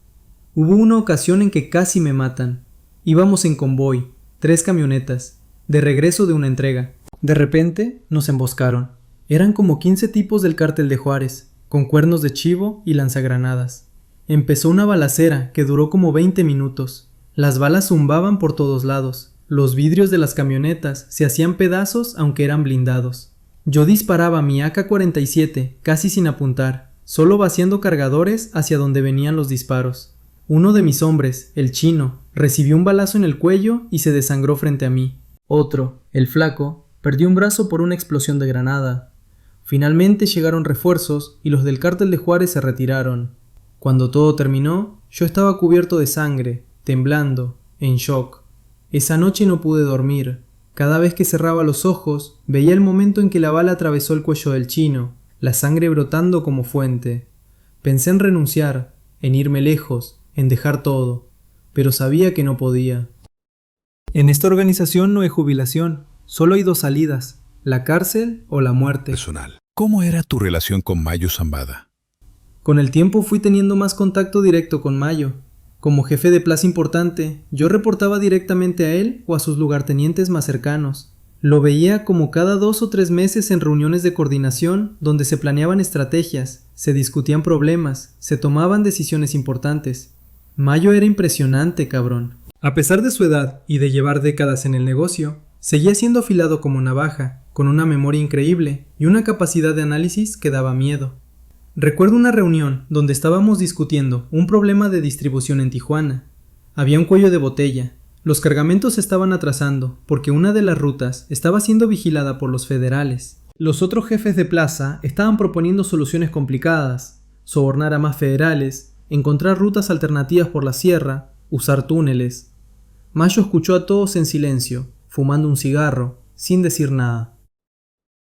Hubo una ocasión en que casi me matan. Íbamos en convoy, 3 camionetas, de regreso de una entrega. De repente, nos emboscaron. Eran como 15 tipos del cártel de Juárez, con cuernos de chivo y lanzagranadas. Empezó una balacera que duró como 20 minutos. Las balas zumbaban por todos lados. Los vidrios de las camionetas se hacían pedazos aunque eran blindados. Yo disparaba mi AK-47 casi sin apuntar, solo vaciando cargadores hacia donde venían los disparos. Uno de mis hombres, el chino, recibió un balazo en el cuello y se desangró frente a mí. Otro, el flaco, perdió un brazo por una explosión de granada. Finalmente llegaron refuerzos y los del cártel de Juárez se retiraron. Cuando todo terminó, yo estaba cubierto de sangre, temblando, en shock. Esa noche no pude dormir. Cada vez que cerraba los ojos, veía el momento en que la bala atravesó el cuello del chino, la sangre brotando como fuente. Pensé en renunciar, en irme lejos, en dejar todo, pero sabía que no podía. En esta organización no hay jubilación, solo hay 2 salidas, la cárcel o la muerte. Personal. ¿Cómo era tu relación con Mayo Zambada? Con el tiempo fui teniendo más contacto directo con Mayo. Como jefe de plaza importante, yo reportaba directamente a él o a sus lugartenientes más cercanos. Lo veía como cada 2 o 3 meses en reuniones de coordinación donde se planeaban estrategias, se discutían problemas, se tomaban decisiones importantes. Mayo era impresionante, cabrón. A pesar de su edad y de llevar décadas en el negocio, seguía siendo afilado como navaja, con una memoria increíble y una capacidad de análisis que daba miedo. Recuerdo una reunión donde estábamos discutiendo un problema de distribución en Tijuana. Había un cuello de botella. Los cargamentos se estaban atrasando porque una de las rutas estaba siendo vigilada por los federales. Los otros jefes de plaza estaban proponiendo soluciones complicadas, sobornar a más federales, encontrar rutas alternativas por la sierra, usar túneles. Mayo escuchó a todos en silencio, fumando un cigarro, sin decir nada.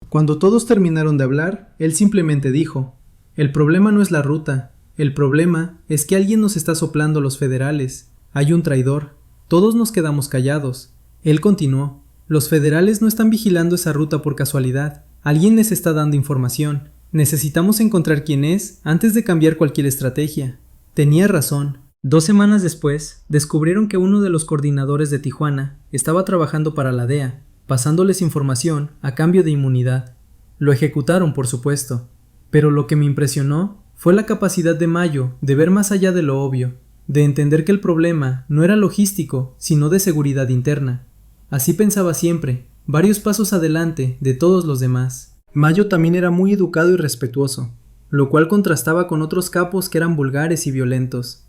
Cuando todos terminaron de hablar, él simplemente dijo: «El problema no es la ruta, el problema es que alguien nos está soplando los federales. Hay un traidor». Todos nos quedamos callados. Él continuó: «Los federales no están vigilando esa ruta por casualidad. Alguien les está dando información. Necesitamos encontrar quién es antes de cambiar cualquier estrategia». Tenía razón. 2 semanas después, descubrieron que uno de los coordinadores de Tijuana estaba trabajando para la DEA, pasándoles información a cambio de inmunidad. Lo ejecutaron, por supuesto. Pero lo que me impresionó fue la capacidad de Mayo de ver más allá de lo obvio, de entender que el problema no era logístico, sino de seguridad interna. Así pensaba siempre, varios pasos adelante de todos los demás. Mayo también era muy educado y respetuoso, lo cual contrastaba con otros capos que eran vulgares y violentos.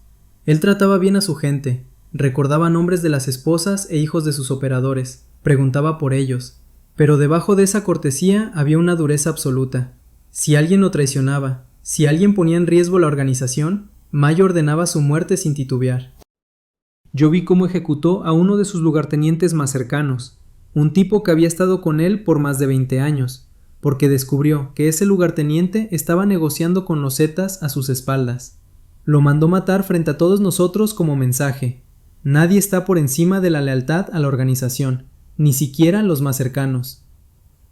Él trataba bien a su gente, recordaba nombres de las esposas e hijos de sus operadores, preguntaba por ellos, pero debajo de esa cortesía había una dureza absoluta. Si alguien lo traicionaba, si alguien ponía en riesgo la organización, Mayo ordenaba su muerte sin titubear. Yo vi cómo ejecutó a uno de sus lugartenientes más cercanos, un tipo que había estado con él por más de 20 años, porque descubrió que ese lugarteniente estaba negociando con los Zetas a sus espaldas. Lo mandó matar frente a todos nosotros como mensaje: nadie está por encima de la lealtad a la organización, ni siquiera los más cercanos.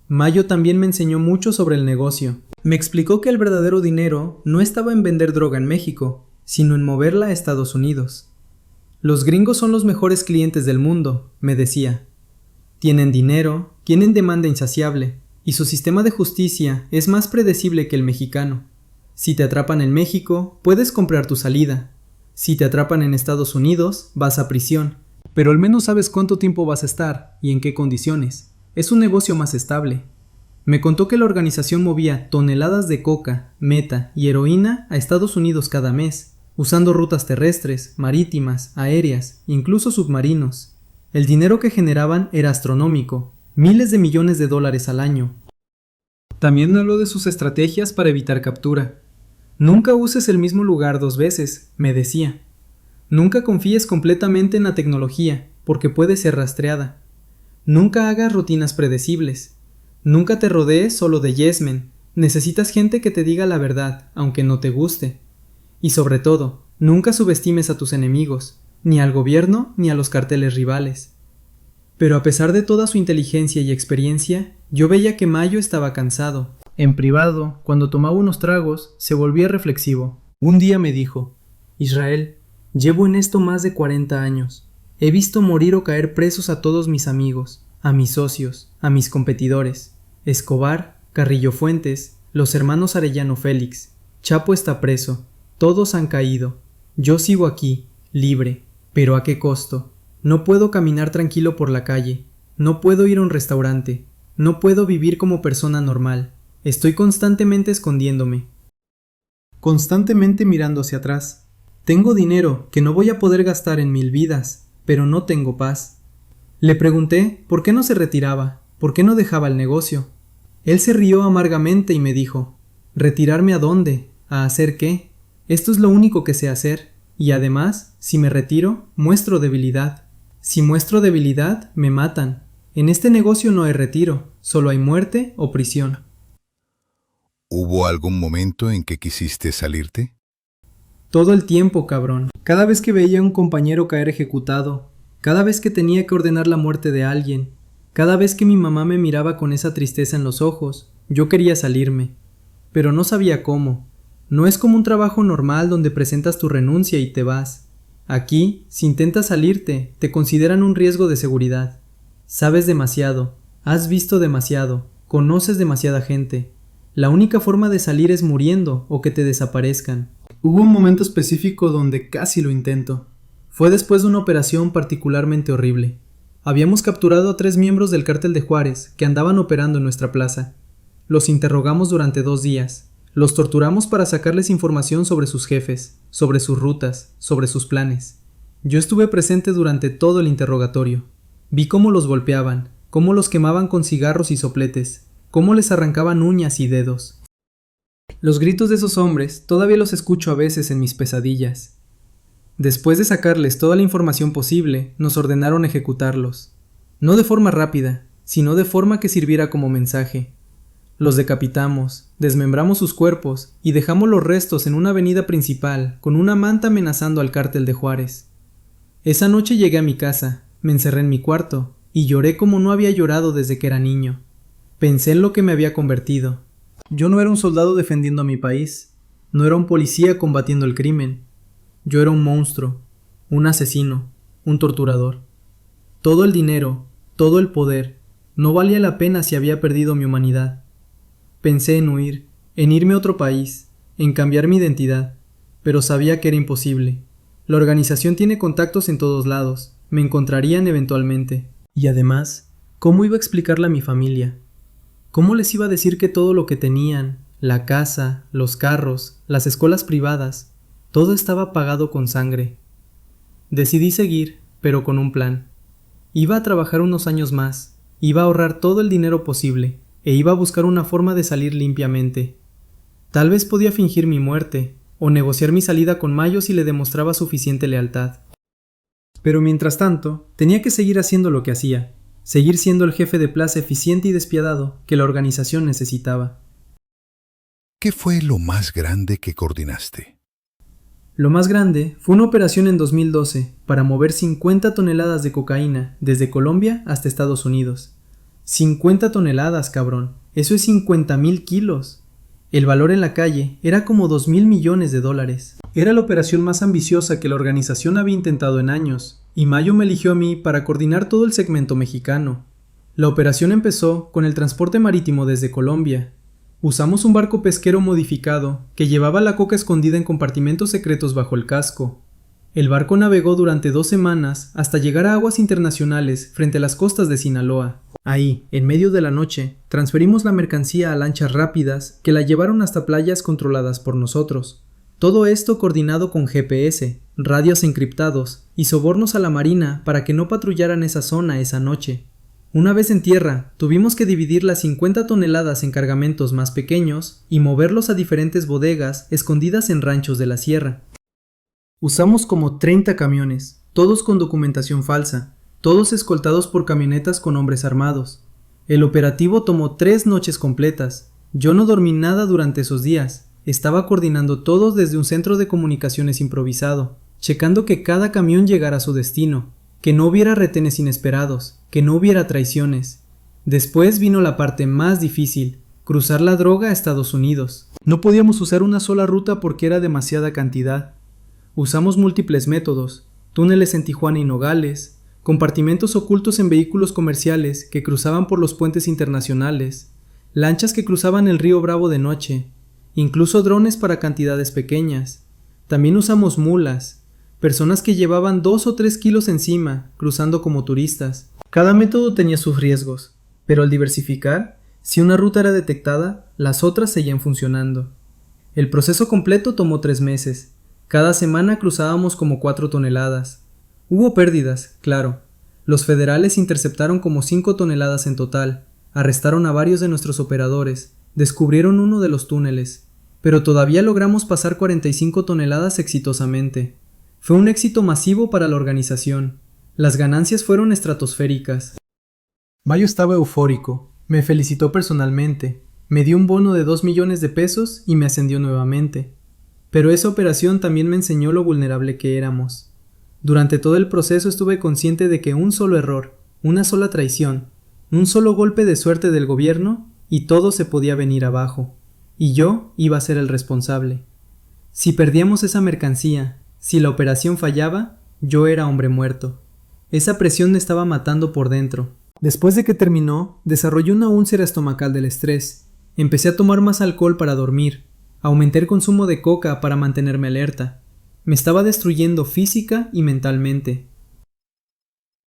Mayo también me enseñó mucho sobre el negocio. Me explicó que el verdadero dinero no estaba en vender droga en México, sino en moverla a Estados Unidos. Los gringos son los mejores clientes del mundo, me decía. Tienen dinero, tienen demanda insaciable, y su sistema de justicia es más predecible que el mexicano. Si te atrapan en México, puedes comprar tu salida. Si te atrapan en Estados Unidos, vas a prisión. Pero al menos sabes cuánto tiempo vas a estar y en qué condiciones. Es un negocio más estable. Me contó que la organización movía toneladas de coca, meta y heroína a Estados Unidos cada mes, usando rutas terrestres, marítimas, aéreas, incluso submarinos. El dinero que generaban era astronómico, miles de millones de dólares al año. También habló de sus estrategias para evitar captura. Nunca uses el mismo lugar 2 veces, me decía. Nunca confíes completamente en la tecnología, porque puede ser rastreada. Nunca hagas rutinas predecibles. Nunca te rodees solo de yes men. Necesitas gente que te diga la verdad, aunque no te guste. Y sobre todo, nunca subestimes a tus enemigos, ni al gobierno ni a los carteles rivales. Pero a pesar de toda su inteligencia y experiencia, yo veía que Mayo estaba cansado. En privado, cuando tomaba unos tragos, se volvía reflexivo. Un día me dijo: «Israel, llevo en esto más de 40 años. He visto morir o caer presos a todos mis amigos, a mis socios, a mis competidores. Escobar, Carrillo Fuentes, los hermanos Arellano Félix, Chapo está preso, todos han caído. Yo sigo aquí, libre, pero ¿a qué costo? No puedo caminar tranquilo por la calle, no puedo ir a un restaurante, no puedo vivir como persona normal. Estoy constantemente escondiéndome, constantemente mirando hacia atrás. Tengo dinero que no voy a poder gastar en 1000 vidas, pero no tengo paz». Le pregunté por qué no se retiraba, por qué no dejaba el negocio. Él se rió amargamente y me dijo: «¿Retirarme a dónde? ¿A hacer qué? Esto es lo único que sé hacer, y además, si me retiro, muestro debilidad. Si muestro debilidad, me matan. En este negocio no hay retiro, solo hay muerte o prisión». ¿Hubo algún momento en que quisiste salirte? Todo el tiempo, cabrón. Cada vez que veía a un compañero caer ejecutado, cada vez que tenía que ordenar la muerte de alguien, cada vez que mi mamá me miraba con esa tristeza en los ojos, yo quería salirme. Pero no sabía cómo. No es como un trabajo normal donde presentas tu renuncia y te vas. Aquí, si intentas salirte, te consideran un riesgo de seguridad. Sabes demasiado, has visto demasiado, conoces demasiada gente. La única forma de salir es muriendo o que te desaparezcan. Hubo un momento específico donde casi lo intento. Fue después de una operación particularmente horrible. Habíamos capturado a 3 miembros del cártel de Juárez que andaban operando en nuestra plaza. Los interrogamos durante 2 días. Los torturamos para sacarles información sobre sus jefes, sobre sus rutas, sobre sus planes. Yo estuve presente durante todo el interrogatorio. Vi cómo los golpeaban, cómo los quemaban con cigarros y sopletes, cómo les arrancaban uñas y dedos. Los gritos de esos hombres todavía los escucho a veces en mis pesadillas. Después de sacarles toda la información posible, nos ordenaron ejecutarlos. No de forma rápida, sino de forma que sirviera como mensaje. Los decapitamos, desmembramos sus cuerpos y dejamos los restos en una avenida principal con una manta amenazando al cártel de Juárez. Esa noche llegué a mi casa, me encerré en mi cuarto y lloré como no había llorado desde que era niño. Pensé en lo que me había convertido. Yo no era un soldado defendiendo a mi país, no era un policía combatiendo el crimen. Yo era un monstruo, un asesino, un torturador. Todo el dinero, todo el poder, no valía la pena si había perdido mi humanidad. Pensé en huir, en irme a otro país, en cambiar mi identidad, pero sabía que era imposible. La organización tiene contactos en todos lados, me encontrarían eventualmente. Y además, ¿cómo iba a explicarle a mi familia? ¿Cómo les iba a decir que todo lo que tenían, la casa, los carros, las escuelas privadas, todo estaba pagado con sangre? Decidí seguir, pero con un plan. Iba a trabajar unos años más, iba a ahorrar todo el dinero posible, e iba a buscar una forma de salir limpiamente. Tal vez podía fingir mi muerte, o negociar mi salida con Mayo si le demostraba suficiente lealtad. Pero mientras tanto, tenía que seguir haciendo lo que hacía, seguir siendo el jefe de plaza eficiente y despiadado que la organización necesitaba. ¿Qué fue lo más grande que coordinaste? Lo más grande fue una operación en 2012 para mover 50 toneladas de cocaína desde Colombia hasta Estados Unidos. 50 toneladas, cabrón. Eso es 50,000 kilos. El valor en la calle era como 2,000 millones de dólares. Era la operación más ambiciosa que la organización había intentado en años, y Mayo me eligió a mí para coordinar todo el segmento mexicano. La operación empezó con el transporte marítimo desde Colombia. Usamos un barco pesquero modificado que llevaba la coca escondida en compartimentos secretos bajo el casco. El barco navegó durante 2 semanas hasta llegar a aguas internacionales frente a las costas de Sinaloa. Ahí, en medio de la noche, transferimos la mercancía a lanchas rápidas que la llevaron hasta playas controladas por nosotros. Todo esto coordinado con GPS, radios encriptados y sobornos a la marina para que no patrullaran esa zona esa noche. Una vez en tierra, tuvimos que dividir las 50 toneladas en cargamentos más pequeños y moverlos a diferentes bodegas escondidas en ranchos de la sierra. Usamos como 30 camiones, todos con documentación falsa, todos escoltados por camionetas con hombres armados. El operativo tomó 3 noches completas. Yo no dormí nada durante esos días. Estaba coordinando todo desde un centro de comunicaciones improvisado, checando que cada camión llegara a su destino, que no hubiera retenes inesperados, que no hubiera traiciones. Después vino la parte más difícil, cruzar la droga a Estados Unidos. No podíamos usar una sola ruta porque era demasiada cantidad. Usamos múltiples métodos, túneles en Tijuana y Nogales, compartimentos ocultos en vehículos comerciales que cruzaban por los puentes internacionales, lanchas que cruzaban el río Bravo de noche, incluso drones para cantidades pequeñas. También usamos mulas, personas que llevaban 2 o 3 kilos encima, cruzando como turistas. Cada método tenía sus riesgos, pero al diversificar, si una ruta era detectada, las otras seguían funcionando. El proceso completo tomó 3 meses. Cada semana cruzábamos como 4 toneladas. Hubo pérdidas, claro. Los federales interceptaron como 5 toneladas en total, arrestaron a varios de nuestros operadores, descubrieron uno de los túneles, pero todavía logramos pasar 45 toneladas exitosamente. Fue un éxito masivo para la organización. Las ganancias fueron estratosféricas. Mayo estaba eufórico, me felicitó personalmente, me dio un bono de 2 millones de pesos y me ascendió nuevamente. Pero esa operación también me enseñó lo vulnerable que éramos. Durante todo el proceso estuve consciente de que un solo error, una sola traición, un solo golpe de suerte del gobierno y todo se podía venir abajo, y yo iba a ser el responsable. Si perdíamos esa mercancía, si la operación fallaba, yo era hombre muerto. Esa presión me estaba matando por dentro. Después de que terminó, desarrollé una úlcera estomacal del estrés. Empecé a tomar más alcohol para dormir. Aumenté el consumo de coca para mantenerme alerta. Me estaba destruyendo física y mentalmente.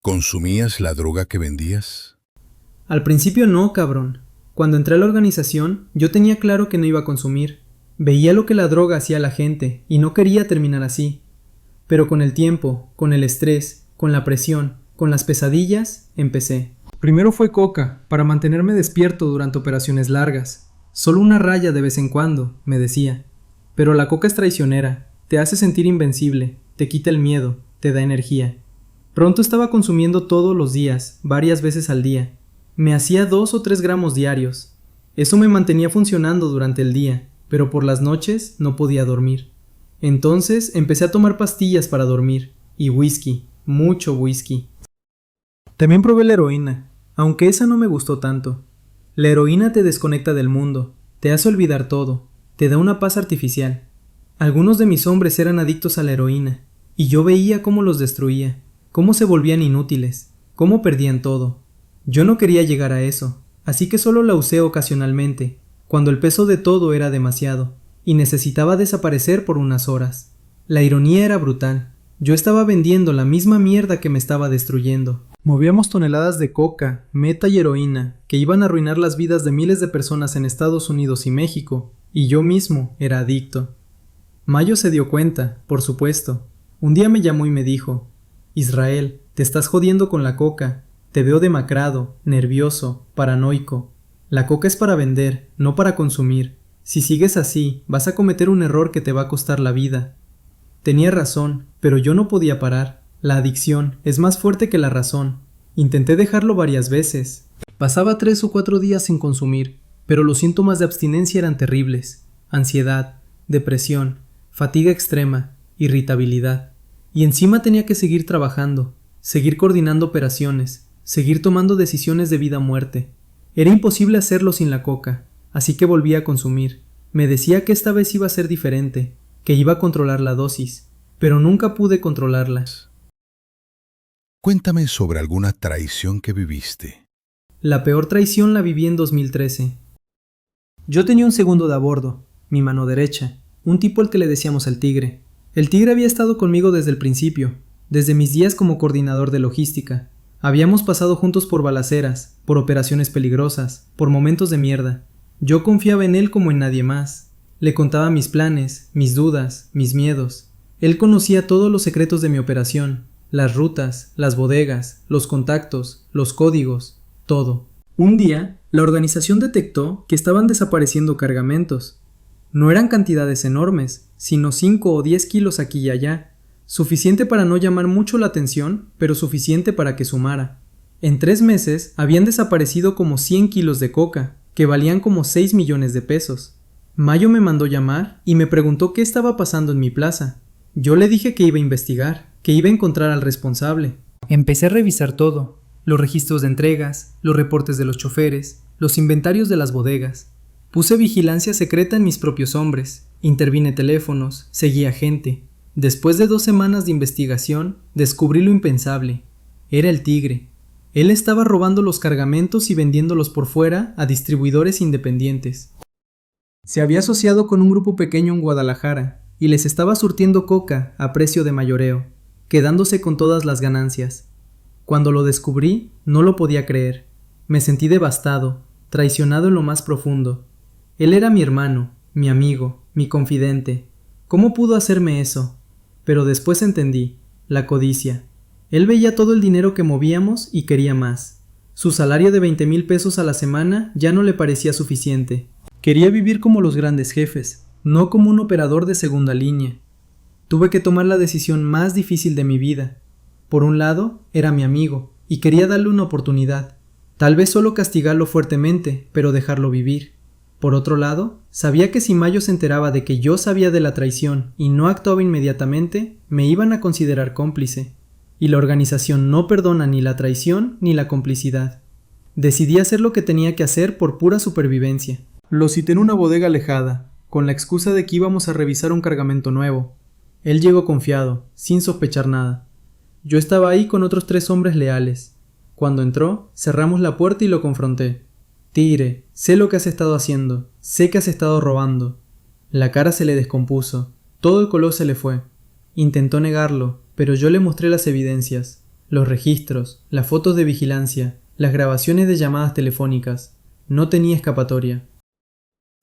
¿Consumías la droga que vendías? Al principio no, cabrón. Cuando entré a la organización, yo tenía claro que no iba a consumir. Veía lo que la droga hacía a la gente y no quería terminar así. Pero con el tiempo, con el estrés, con la presión, con las pesadillas, empecé. Primero fue coca, para mantenerme despierto durante operaciones largas. Solo una raya de vez en cuando, me decía. Pero la coca es traicionera. Te hace sentir invencible, te quita el miedo, te da energía. Pronto estaba consumiendo todos los días, varias veces al día. Me hacía 2 o 3 gramos diarios. Eso me mantenía funcionando durante el día, pero por las noches no podía dormir. Entonces empecé a tomar pastillas para dormir, y whisky, mucho whisky. También probé la heroína, aunque esa no me gustó tanto. La heroína te desconecta del mundo, te hace olvidar todo, te da una paz artificial. Algunos de mis hombres eran adictos a la heroína, y yo veía cómo los destruía, cómo se volvían inútiles, cómo perdían todo. Yo no quería llegar a eso, así que solo la usé ocasionalmente, cuando el peso de todo era demasiado, y necesitaba desaparecer por unas horas. La ironía era brutal. Yo estaba vendiendo la misma mierda que me estaba destruyendo. Movíamos toneladas de coca, meta y heroína, que iban a arruinar las vidas de miles de personas en Estados Unidos y México, y yo mismo era adicto. Mayo se dio cuenta, por supuesto. Un día me llamó y me dijo: Israel, te estás jodiendo con la coca. Te veo demacrado, nervioso, paranoico. La coca es para vender, no para consumir. Si sigues así, vas a cometer un error que te va a costar la vida. Tenía razón, pero yo no podía parar. La adicción es más fuerte que la razón. Intenté dejarlo varias veces. Pasaba 3 o 4 días sin consumir, pero los síntomas de abstinencia eran terribles. Ansiedad, depresión, fatiga extrema, irritabilidad. Y encima tenía que seguir trabajando, seguir coordinando operaciones, seguir tomando decisiones de vida o muerte. Era imposible hacerlo sin la coca, así que volví a consumir. Me decía que esta vez iba a ser diferente, que iba a controlar la dosis, pero nunca pude controlarla. Cuéntame sobre alguna traición que viviste. La peor traición la viví en 2013. Yo tenía un segundo de a bordo, mi mano derecha, un tipo al que le decíamos el Tigre. El Tigre había estado conmigo desde el principio, desde mis días como coordinador de logística. Habíamos pasado juntos por balaceras, por operaciones peligrosas, por momentos de mierda. Yo confiaba en él como en nadie más. Le contaba mis planes, mis dudas, mis miedos. Él conocía todos los secretos de mi operación, las rutas, las bodegas, los contactos, los códigos, todo. Un día, la organización detectó que estaban desapareciendo cargamentos. No eran cantidades enormes, sino 5 o 10 kilos aquí y allá. Suficiente para no llamar mucho la atención, pero suficiente para que sumara. En 3 meses habían desaparecido como 100 kilos de coca, que valían como 6 millones de pesos. Mayo me mandó llamar y me preguntó qué estaba pasando en mi plaza. Yo le dije que iba a investigar, que iba a encontrar al responsable. Empecé a revisar todo, los registros de entregas, los reportes de los choferes, los inventarios de las bodegas. Puse vigilancia secreta en mis propios hombres, intervine teléfonos, seguía gente. Después de 2 semanas de investigación, descubrí lo impensable. Era el Tigre. Él estaba robando los cargamentos y vendiéndolos por fuera a distribuidores independientes. Se había asociado con un grupo pequeño en Guadalajara y les estaba surtiendo coca a precio de mayoreo, quedándose con todas las ganancias. Cuando lo descubrí, no lo podía creer. Me sentí devastado, traicionado en lo más profundo. Él era mi hermano, mi amigo, mi confidente. ¿Cómo pudo hacerme eso? Pero después entendí, la codicia. Él veía todo el dinero que movíamos y quería más. Su salario de 20,000 pesos a la semana ya no le parecía suficiente. Quería vivir como los grandes jefes, no como un operador de segunda línea. Tuve que tomar la decisión más difícil de mi vida. Por un lado, era mi amigo, y quería darle una oportunidad. Tal vez solo castigarlo fuertemente, pero dejarlo vivir. Por otro lado, sabía que si Mayo se enteraba de que yo sabía de la traición y no actuaba inmediatamente, me iban a considerar cómplice. Y la organización no perdona ni la traición ni la complicidad. Decidí hacer lo que tenía que hacer por pura supervivencia. Lo cité en una bodega alejada, con la excusa de que íbamos a revisar un cargamento nuevo. Él llegó confiado, sin sospechar nada. Yo estaba ahí con otros 3 hombres leales. Cuando entró, cerramos la puerta y lo confronté. Tigre, sé lo que has estado haciendo, sé que has estado robando. La cara se le descompuso, todo el color se le fue. Intentó negarlo, pero yo le mostré las evidencias, los registros, las fotos de vigilancia, las grabaciones de llamadas telefónicas. No tenía escapatoria.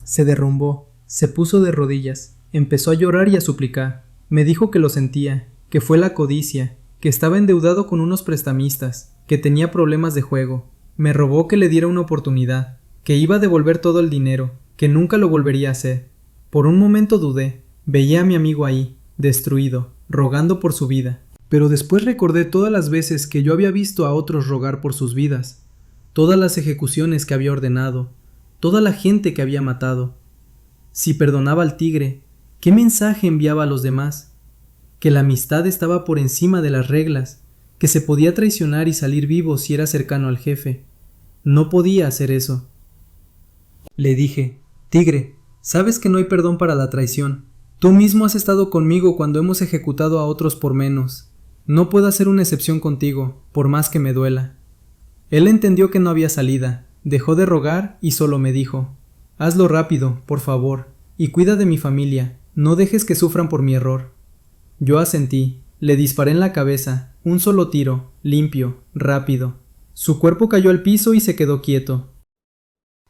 Se derrumbó, se puso de rodillas, empezó a llorar y a suplicar. Me dijo que lo sentía, que fue la codicia, que estaba endeudado con unos prestamistas, que tenía problemas de juego. Me rogó que le diera una oportunidad, que iba a devolver todo el dinero, que nunca lo volvería a hacer. Por un momento dudé, veía a mi amigo ahí, destruido, rogando por su vida. Pero después recordé todas las veces que yo había visto a otros rogar por sus vidas, todas las ejecuciones que había ordenado, toda la gente que había matado. Si perdonaba al tigre, ¿qué mensaje enviaba a los demás? Que la amistad estaba por encima de las reglas, que se podía traicionar y salir vivo si era cercano al jefe. No podía hacer eso. Le dije: Tigre, sabes que no hay perdón para la traición. Tú mismo has estado conmigo cuando hemos ejecutado a otros por menos. No puedo hacer una excepción contigo, por más que me duela. Él entendió que no había salida, dejó de rogar y solo me dijo: hazlo rápido, por favor, y cuida de mi familia, no dejes que sufran por mi error. Yo asentí, le disparé en la cabeza, un solo tiro, limpio, rápido. Su cuerpo cayó al piso y se quedó quieto.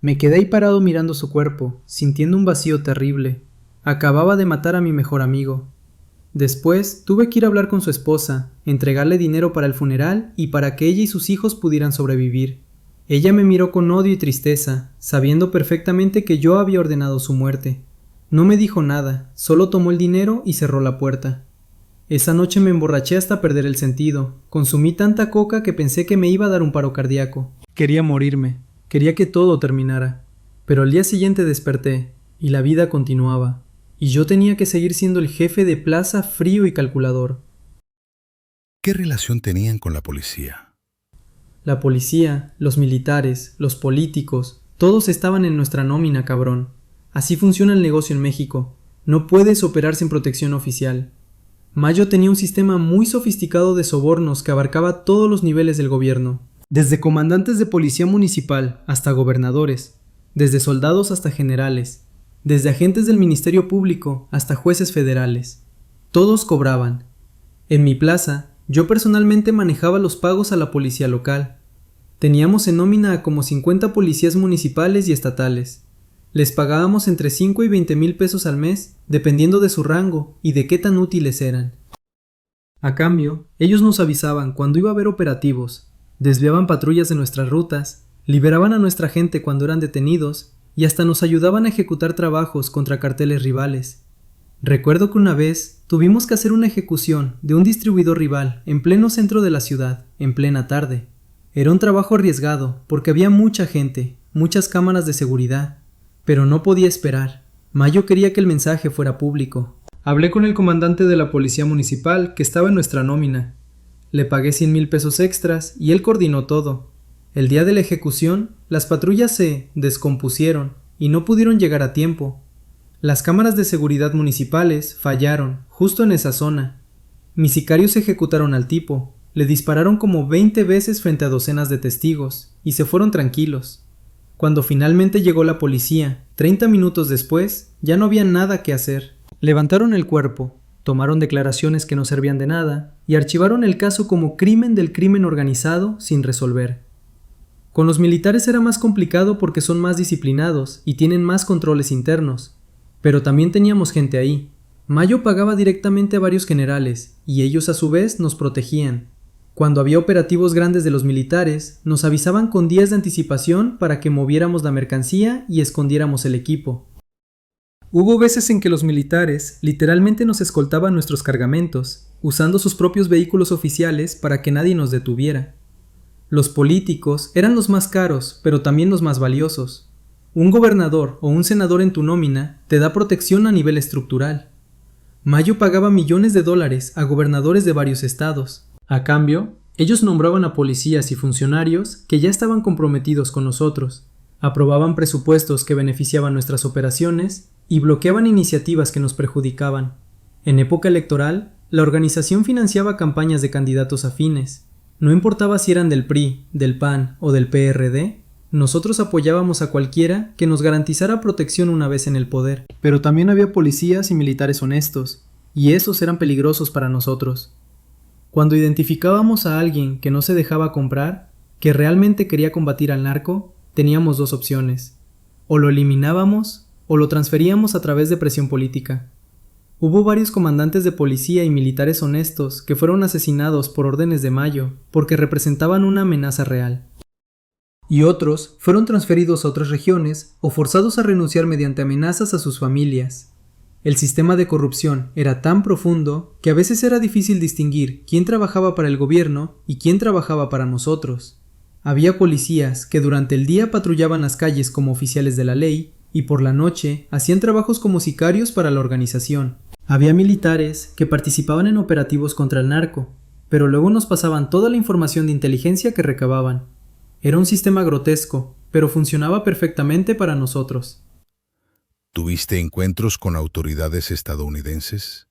Me quedé ahí parado mirando su cuerpo, sintiendo un vacío terrible. Acababa de matar a mi mejor amigo. Después tuve que ir a hablar con su esposa, entregarle dinero para el funeral y para que ella y sus hijos pudieran sobrevivir. Ella me miró con odio y tristeza, sabiendo perfectamente que yo había ordenado su muerte. No me dijo nada, solo tomó el dinero y cerró la puerta. Esa noche me emborraché hasta perder el sentido. Consumí tanta coca que pensé que me iba a dar un paro cardíaco. Quería morirme, quería que todo terminara. Pero al día siguiente desperté, y la vida continuaba. Y yo tenía que seguir siendo el jefe de plaza frío y calculador. ¿Qué relación tenían con la policía? La policía, los militares, los políticos, todos estaban en nuestra nómina, cabrón. Así funciona el negocio en México. No puedes operar sin protección oficial. Mayo tenía un sistema muy sofisticado de sobornos que abarcaba todos los niveles del gobierno. Desde comandantes de policía municipal hasta gobernadores, desde soldados hasta generales, desde agentes del Ministerio Público hasta jueces federales. Todos cobraban. En mi plaza, yo personalmente manejaba los pagos a la policía local. Teníamos en nómina a como 50 policías municipales y estatales. Les pagábamos entre 5 y 20 mil pesos al mes, dependiendo de su rango y de qué tan útiles eran. A cambio, ellos nos avisaban cuando iba a haber operativos, desviaban patrullas de nuestras rutas, liberaban a nuestra gente cuando eran detenidos y hasta nos ayudaban a ejecutar trabajos contra carteles rivales. Recuerdo que una vez tuvimos que hacer una ejecución de un distribuidor rival en pleno centro de la ciudad, en plena tarde. Era un trabajo arriesgado porque había mucha gente, muchas cámaras de seguridad, pero no podía esperar. Mayo quería que el mensaje fuera público. Hablé con el comandante de la policía municipal que estaba en nuestra nómina. Le pagué 100,000 pesos extras y él coordinó todo. El día de la ejecución, las patrullas se descompusieron y no pudieron llegar a tiempo. Las cámaras de seguridad municipales fallaron justo en esa zona. Mis sicarios ejecutaron al tipo, le dispararon como 20 veces frente a docenas de testigos y se fueron tranquilos. Cuando finalmente llegó la policía, 30 minutos después, ya no había nada que hacer. Levantaron el cuerpo, tomaron declaraciones que no servían de nada y archivaron el caso como crimen del crimen organizado sin resolver. Con los militares era más complicado porque son más disciplinados y tienen más controles internos. Pero también teníamos gente ahí. Mayo pagaba directamente a varios generales y ellos a su vez nos protegían. Cuando había operativos grandes de los militares, nos avisaban con días de anticipación para que moviéramos la mercancía y escondiéramos el equipo. Hubo veces en que los militares literalmente nos escoltaban nuestros cargamentos, usando sus propios vehículos oficiales para que nadie nos detuviera. Los políticos eran los más caros, pero también los más valiosos. Un gobernador o un senador en tu nómina te da protección a nivel estructural. Mayo pagaba millones de dólares a gobernadores de varios estados. A cambio, ellos nombraban a policías y funcionarios que ya estaban comprometidos con nosotros, aprobaban presupuestos que beneficiaban nuestras operaciones y bloqueaban iniciativas que nos perjudicaban. En época electoral, la organización financiaba campañas de candidatos afines. No importaba si eran del PRI, del PAN o del PRD, nosotros apoyábamos a cualquiera que nos garantizara protección una vez en el poder. Pero también había policías y militares honestos, y esos eran peligrosos para nosotros. Cuando identificábamos a alguien que no se dejaba comprar, que realmente quería combatir al narco, teníamos dos opciones. O lo eliminábamos, o lo transferíamos a través de presión política. Hubo varios comandantes de policía y militares honestos que fueron asesinados por órdenes de Mayo porque representaban una amenaza real. Y otros fueron transferidos a otras regiones o forzados a renunciar mediante amenazas a sus familias. El sistema de corrupción era tan profundo que a veces era difícil distinguir quién trabajaba para el gobierno y quién trabajaba para nosotros. Había policías que durante el día patrullaban las calles como oficiales de la ley y por la noche hacían trabajos como sicarios para la organización. Había militares que participaban en operativos contra el narco, pero luego nos pasaban toda la información de inteligencia que recababan. Era un sistema grotesco, pero funcionaba perfectamente para nosotros. ¿Tuviste encuentros con autoridades estadounidenses?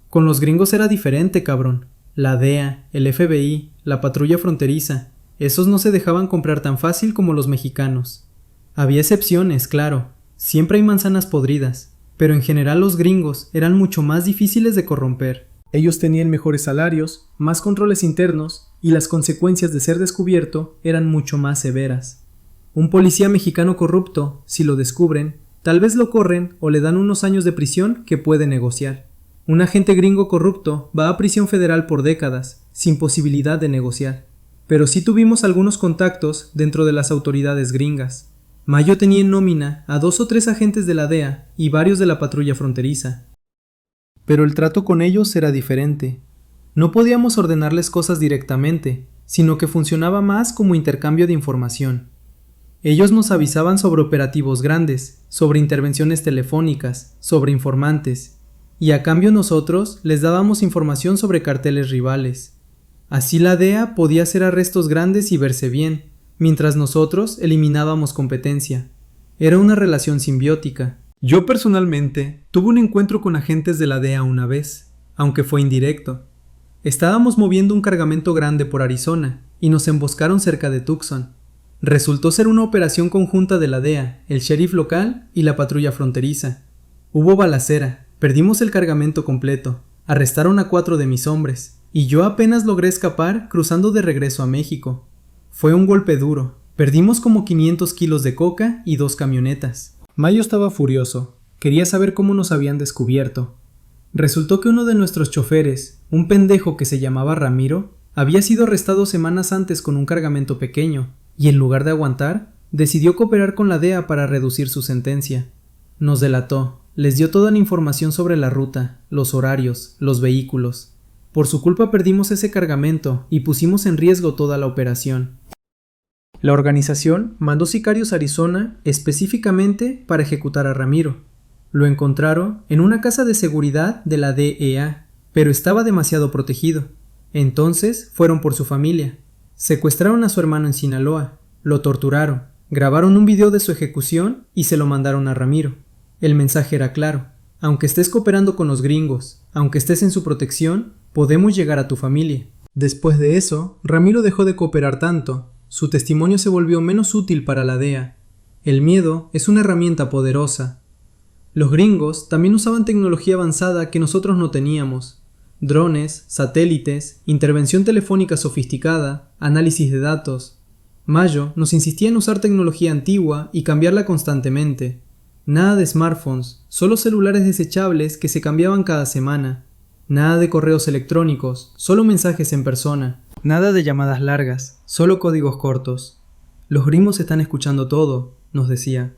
Con los gringos era diferente, cabrón. La DEA, el FBI, la patrulla fronteriza, esos no se dejaban comprar tan fácil como los mexicanos. Había excepciones, claro, siempre hay manzanas podridas, pero en general los gringos eran mucho más difíciles de corromper. Ellos tenían mejores salarios, más controles internos, y las consecuencias de ser descubierto eran mucho más severas. Un policía mexicano corrupto, si lo descubren, tal vez lo corren o le dan unos años de prisión que puede negociar. Un agente gringo corrupto va a prisión federal por décadas, sin posibilidad de negociar. Pero sí tuvimos algunos contactos dentro de las autoridades gringas. Mayo tenía en nómina a 2 o 3 agentes de la DEA y varios de la patrulla fronteriza. Pero el trato con ellos era diferente. No podíamos ordenarles cosas directamente, sino que funcionaba más como intercambio de información. Ellos nos avisaban sobre operativos grandes, sobre intervenciones telefónicas, sobre informantes, y a cambio nosotros les dábamos información sobre carteles rivales. Así la DEA podía hacer arrestos grandes y verse bien, mientras nosotros eliminábamos competencia. Era una relación simbiótica. Yo personalmente tuve un encuentro con agentes de la DEA una vez, aunque fue indirecto. Estábamos moviendo un cargamento grande por Arizona y nos emboscaron cerca de Tucson. Resultó ser una operación conjunta de la DEA, el sheriff local y la patrulla fronteriza. Hubo balacera, perdimos el cargamento completo, arrestaron a 4 de mis hombres, y yo apenas logré escapar cruzando de regreso a México. Fue un golpe duro, perdimos como 500 kilos de coca y 2 camionetas. Mayo estaba furioso, quería saber cómo nos habían descubierto. Resultó que uno de nuestros choferes, un pendejo que se llamaba Ramiro, había sido arrestado semanas antes con un cargamento pequeño, y en lugar de aguantar, decidió cooperar con la DEA para reducir su sentencia. Nos delató, les dio toda la información sobre la ruta, los horarios, los vehículos. Por su culpa perdimos ese cargamento y pusimos en riesgo toda la operación. La organización mandó sicarios a Arizona específicamente para ejecutar a Ramiro. Lo encontraron en una casa de seguridad de la DEA, pero estaba demasiado protegido. Entonces fueron por su familia. Secuestraron a su hermano en Sinaloa, lo torturaron, grabaron un video de su ejecución y se lo mandaron a Ramiro. El mensaje era claro: aunque estés cooperando con los gringos, aunque estés en su protección, podemos llegar a tu familia. Después de eso, Ramiro dejó de cooperar tanto. Su testimonio se volvió menos útil para la DEA. El miedo es una herramienta poderosa. Los gringos también usaban tecnología avanzada que nosotros no teníamos. Drones, satélites, intervención telefónica sofisticada, análisis de datos. Mayo nos insistía en usar tecnología antigua y cambiarla constantemente. Nada de smartphones, solo celulares desechables que se cambiaban cada semana. Nada de correos electrónicos, solo mensajes en persona. Nada de llamadas largas, solo códigos cortos. Los gringos están escuchando todo, nos decía.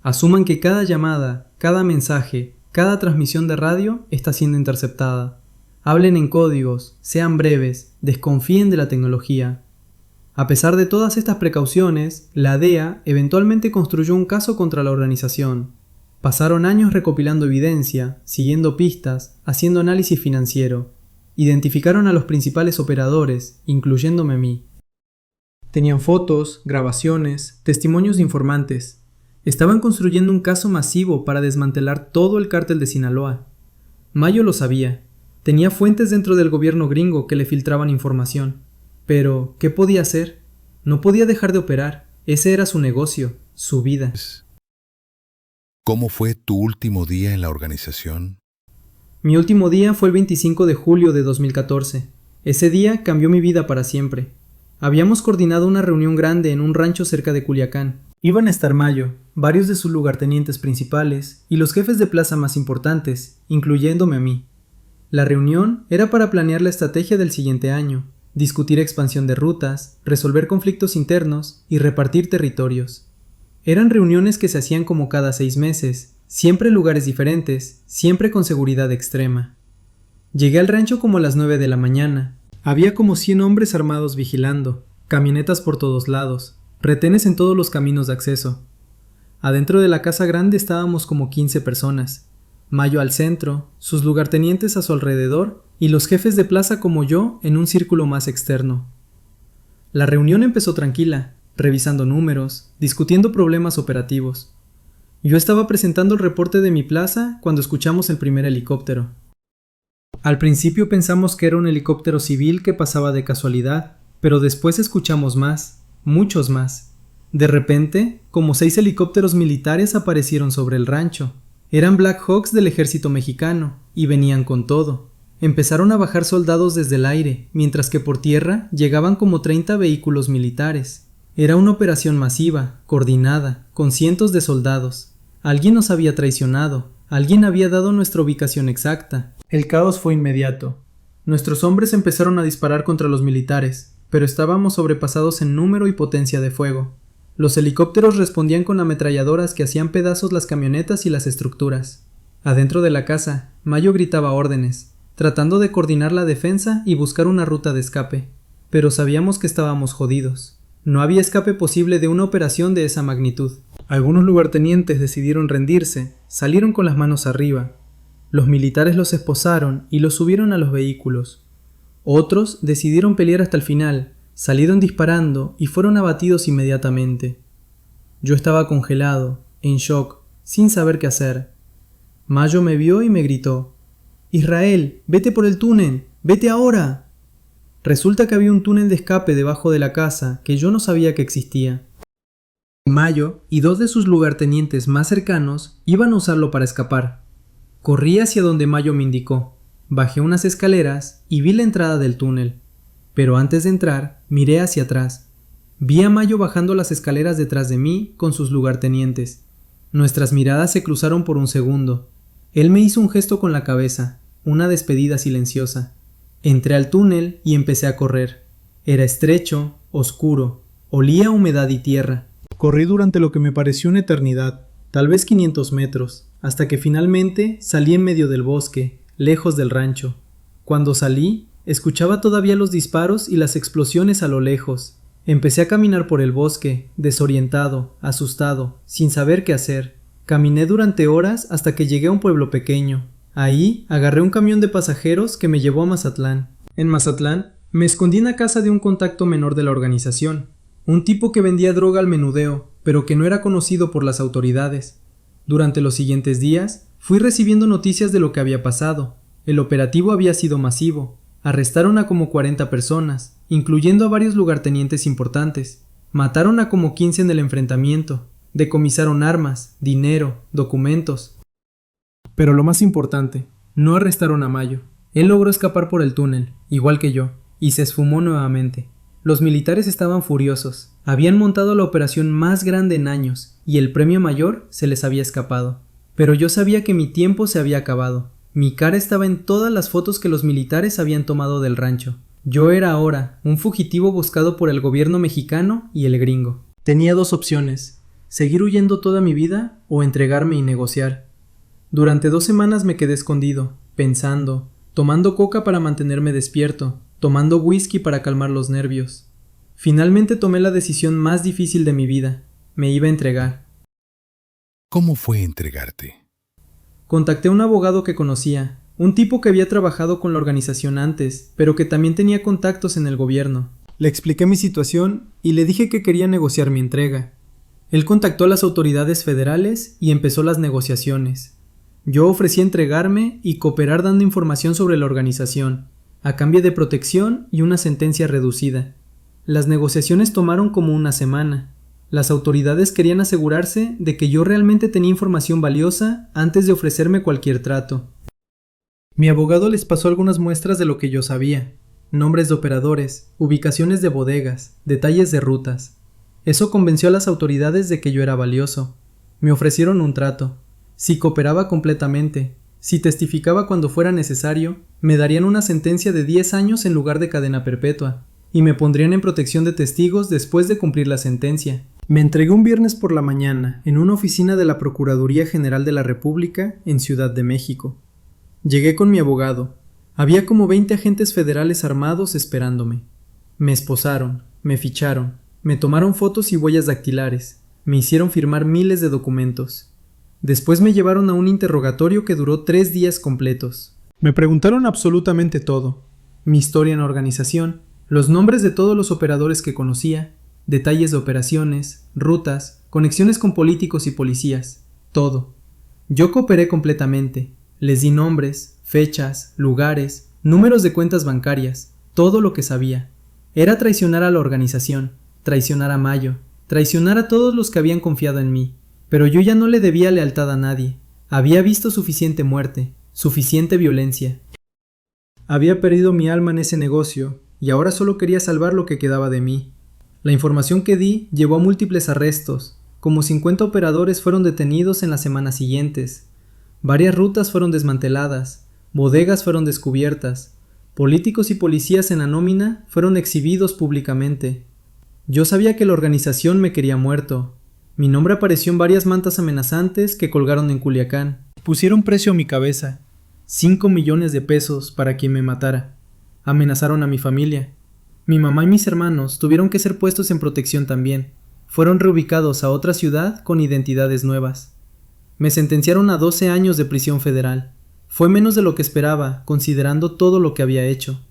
Asuman que cada llamada, cada mensaje, cada transmisión de radio está siendo interceptada. Hablen en códigos, sean breves, desconfíen de la tecnología. A pesar de todas estas precauciones, la DEA eventualmente construyó un caso contra la organización. Pasaron años recopilando evidencia, siguiendo pistas, haciendo análisis financiero. Identificaron a los principales operadores, incluyéndome a mí. Tenían fotos, grabaciones, testimonios de informantes. Estaban construyendo un caso masivo para desmantelar todo el cártel de Sinaloa. Mayo lo sabía. Tenía fuentes dentro del gobierno gringo que le filtraban información. Pero, ¿qué podía hacer? No podía dejar de operar. Ese era su negocio, su vida. ¿Cómo fue tu último día en la organización? Mi último día fue el 25 de julio de 2014. Ese día cambió mi vida para siempre. Habíamos coordinado una reunión grande en un rancho cerca de Culiacán. Iban a estar Mayo, varios de sus lugartenientes principales y los jefes de plaza más importantes, incluyéndome a mí. La reunión era para planear la estrategia del siguiente año, discutir expansión de rutas, resolver conflictos internos y repartir territorios. Eran reuniones que se hacían como cada 6 meses, siempre en lugares diferentes, siempre con seguridad extrema. Llegué al rancho como a las 9 de la mañana. Había como 100 hombres armados vigilando. camionetas por todos lados, retenes en todos los caminos de acceso. Adentro de la casa grande estábamos como 15 personas. Mayo al centro, sus lugartenientes a su alrededor y los jefes de plaza como yo en un círculo más externo. La reunión empezó tranquila, revisando números, discutiendo problemas operativos. Yo estaba presentando el reporte de mi plaza cuando escuchamos el primer helicóptero. Al principio pensamos que era un helicóptero civil que pasaba de casualidad, pero después escuchamos más, muchos más. De repente, como 6 helicópteros militares aparecieron sobre el rancho. Eran Black Hawks del ejército mexicano, y venían con todo. Empezaron a bajar soldados desde el aire, mientras que por tierra llegaban como 30 vehículos militares. Era una operación masiva, coordinada, con cientos de soldados. Alguien nos había traicionado, alguien había dado nuestra ubicación exacta. El caos fue inmediato. Nuestros hombres empezaron a disparar contra los militares, pero estábamos sobrepasados en número y potencia de fuego. Los helicópteros respondían con ametralladoras que hacían pedazos las camionetas y las estructuras. Adentro de la casa, Mayo gritaba órdenes, tratando de coordinar la defensa y buscar una ruta de escape. Pero sabíamos que estábamos jodidos. No había escape posible de una operación de esa magnitud. Algunos lugartenientes decidieron rendirse, salieron con las manos arriba. Los militares los esposaron y los subieron a los vehículos. Otros decidieron pelear hasta el final, salieron disparando y fueron abatidos inmediatamente. Yo estaba congelado, en shock, sin saber qué hacer. Mayo me vio y me gritó: «Israel, vete por el túnel, vete ahora». Resulta que había un túnel de escape debajo de la casa que yo no sabía que existía. Mayo y 2 de sus lugartenientes más cercanos iban a usarlo para escapar. Corrí hacia donde Mayo me indicó, bajé unas escaleras y vi la entrada del túnel. Pero antes de entrar, miré hacia atrás. Vi a Mayo bajando las escaleras detrás de mí con sus lugartenientes. Nuestras miradas se cruzaron por un segundo. Él me hizo un gesto con la cabeza, una despedida silenciosa. Entré al túnel y empecé a correr. Era estrecho, oscuro, olía a humedad y tierra. Corrí durante lo que me pareció una eternidad, tal vez 500 metros, hasta que finalmente salí en medio del bosque, lejos del rancho. Cuando salí, escuchaba todavía los disparos y las explosiones a lo lejos. Empecé a caminar por el bosque, desorientado, asustado, sin saber qué hacer. Caminé durante horas hasta que llegué a un pueblo pequeño. Ahí agarré un camión de pasajeros que me llevó a Mazatlán. En Mazatlán, me escondí en la casa de un contacto menor de la organización. Un tipo que vendía droga al menudeo, pero que no era conocido por las autoridades. Durante los siguientes días, fui recibiendo noticias de lo que había pasado. El operativo había sido masivo. Arrestaron a como 40 personas, incluyendo a varios lugartenientes importantes. Mataron a como 15 en el enfrentamiento. Decomisaron armas, dinero, documentos. Pero lo más importante, no arrestaron a Mayo. Él logró escapar por el túnel, igual que yo, y se esfumó nuevamente. Los militares estaban furiosos. Habían montado la operación más grande en años, y el premio mayor se les había escapado. Pero yo sabía que mi tiempo se había acabado. Mi cara estaba en todas las fotos que los militares habían tomado del rancho. Yo era ahora un fugitivo buscado por el gobierno mexicano y el gringo. Tenía 2 opciones: seguir huyendo toda mi vida o entregarme y negociar. Durante 2 semanas me quedé escondido, pensando, tomando coca para mantenerme despierto, tomando whisky para calmar los nervios. Finalmente tomé la decisión más difícil de mi vida. Me iba a entregar. ¿Cómo fue entregarte? Contacté a un abogado que conocía, un tipo que había trabajado con la organización antes, pero que también tenía contactos en el gobierno. Le expliqué mi situación y le dije que quería negociar mi entrega. Él contactó a las autoridades federales y empezó las negociaciones. Yo ofrecí entregarme y cooperar dando información sobre la organización, a cambio de protección y una sentencia reducida. Las negociaciones tomaron como una semana. Las autoridades querían asegurarse de que yo realmente tenía información valiosa antes de ofrecerme cualquier trato. Mi abogado les pasó algunas muestras de lo que yo sabía: nombres de operadores, ubicaciones de bodegas, detalles de rutas. Eso convenció a las autoridades de que yo era valioso. Me ofrecieron un trato. Si cooperaba completamente, si testificaba cuando fuera necesario, me darían una sentencia de 10 años en lugar de cadena perpetua, y me pondrían en protección de testigos después de cumplir la sentencia. Me entregué un viernes por la mañana en una oficina de la Procuraduría General de la República en Ciudad de México. Llegué con mi abogado. Había como 20 agentes federales armados esperándome. Me esposaron. Me ficharon, me tomaron fotos y huellas dactilares, me hicieron firmar miles de documentos. Después me llevaron a un interrogatorio que duró 3 días completos. Me preguntaron absolutamente todo: mi historia en la organización, los nombres de todos los operadores que conocía, detalles de operaciones, rutas, conexiones con políticos y policías, todo. Yo cooperé completamente, les di nombres, fechas, lugares, números de cuentas bancarias, todo lo que sabía. Era traicionar a la organización, traicionar a Mayo, traicionar a todos los que habían confiado en mí. Pero yo ya no le debía lealtad a nadie. Había visto suficiente muerte, suficiente violencia. Había perdido mi alma en ese negocio, y ahora solo quería salvar lo que quedaba de mí. La información que di llevó a múltiples arrestos. Como 50 operadores fueron detenidos en las semanas siguientes. Varias rutas fueron desmanteladas, bodegas fueron descubiertas, políticos y policías en la nómina fueron exhibidos públicamente. Yo sabía que la organización me quería muerto. Mi nombre apareció en varias mantas amenazantes que colgaron en Culiacán. Pusieron precio a mi cabeza. 5 millones de pesos para quien me matara. Amenazaron a mi familia. Mi mamá y mis hermanos tuvieron que ser puestos en protección también. Fueron reubicados a otra ciudad con identidades nuevas. Me sentenciaron a 12 años de prisión federal. Fue menos de lo que esperaba, considerando todo lo que había hecho.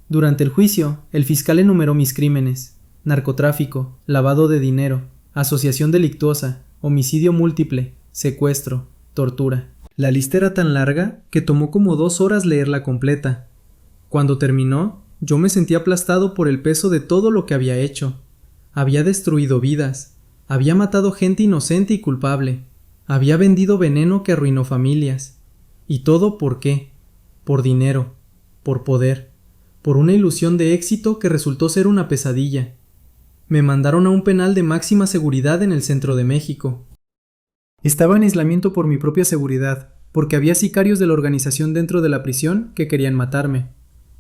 Durante el juicio, el fiscal enumeró mis crímenes: narcotráfico, lavado de dinero, asociación delictuosa, homicidio múltiple, secuestro, tortura. La lista era tan larga que tomó como 2 horas leerla completa. Cuando terminó, yo me sentí aplastado por el peso de todo lo que había hecho. Había destruido vidas, había matado gente inocente y culpable, había vendido veneno que arruinó familias. ¿Y todo por qué? Por dinero, por poder, por una ilusión de éxito que resultó ser una pesadilla. Me mandaron a un penal de máxima seguridad en el centro de México. Estaba en aislamiento por mi propia seguridad, porque había sicarios de la organización dentro de la prisión que querían matarme.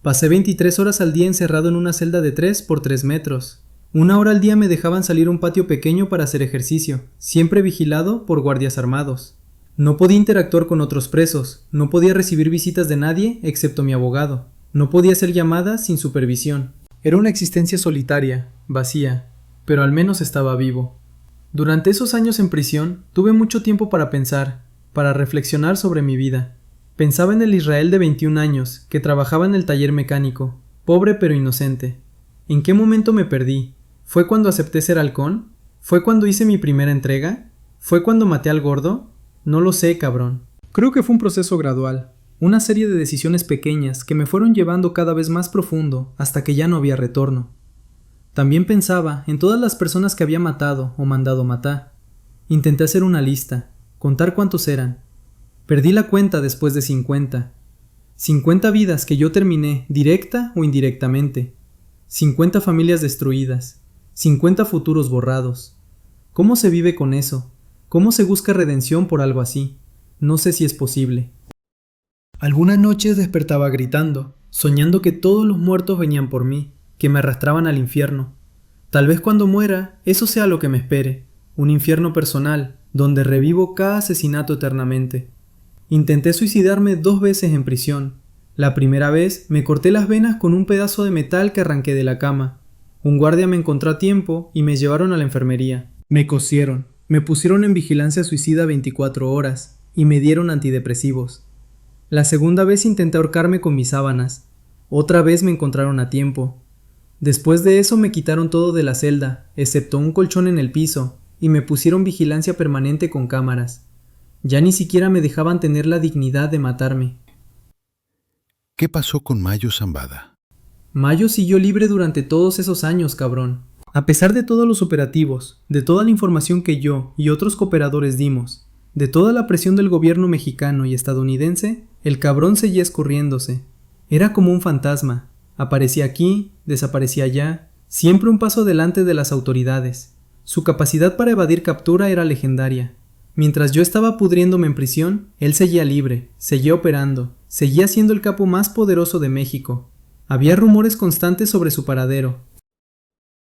Pasé 23 horas al día encerrado en una celda de 3 por 3 metros. 1 hora al día me dejaban salir a un patio pequeño para hacer ejercicio, siempre vigilado por guardias armados. No podía interactuar con otros presos, no podía recibir visitas de nadie excepto mi abogado, no podía hacer llamadas sin supervisión. Era una existencia solitaria, vacía, pero al menos estaba vivo. Durante esos años en prisión, tuve mucho tiempo para pensar, para reflexionar sobre mi vida. Pensaba en el Israel de 21 años, que trabajaba en el taller mecánico, pobre pero inocente. ¿En qué momento me perdí? ¿Fue cuando acepté ser halcón? ¿Fue cuando hice mi primera entrega? ¿Fue cuando maté al gordo? No lo sé, cabrón. Creo que fue un proceso gradual. Una serie de decisiones pequeñas que me fueron llevando cada vez más profundo hasta que ya no había retorno. También pensaba en todas las personas que había matado o mandado matar. Intenté hacer una lista, contar cuántos eran. Perdí la cuenta después de 50. 50 vidas que yo terminé directa o indirectamente. 50 familias destruidas. 50 futuros borrados. ¿Cómo se vive con eso? ¿Cómo se busca redención por algo así? No sé si es posible. Algunas noches despertaba gritando, soñando que todos los muertos venían por mí, que me arrastraban al infierno. Tal vez cuando muera, eso sea lo que me espere, un infierno personal, donde revivo cada asesinato eternamente. Intenté suicidarme 2 veces en prisión. La primera vez me corté las venas con un pedazo de metal que arranqué de la cama. Un guardia me encontró a tiempo y me llevaron a la enfermería. Me cosieron, me pusieron en vigilancia suicida 24 horas y me dieron antidepresivos. La segunda vez intenté ahorcarme con mis sábanas. Otra vez me encontraron a tiempo. Después de eso me quitaron todo de la celda, excepto un colchón en el piso, y me pusieron vigilancia permanente con cámaras. Ya ni siquiera me dejaban tener la dignidad de matarme. ¿Qué pasó con Mayo Zambada? Mayo siguió libre durante todos esos años, cabrón. A pesar de todos los operativos, de toda la información que yo y otros cooperadores dimos, de toda la presión del gobierno mexicano y estadounidense, el cabrón seguía escurriéndose. Era como un fantasma. Aparecía aquí, desaparecía allá, siempre un paso adelante de las autoridades. Su capacidad para evadir captura era legendaria. Mientras yo estaba pudriéndome en prisión, él seguía libre, seguía operando, seguía siendo el capo más poderoso de México. Había rumores constantes sobre su paradero.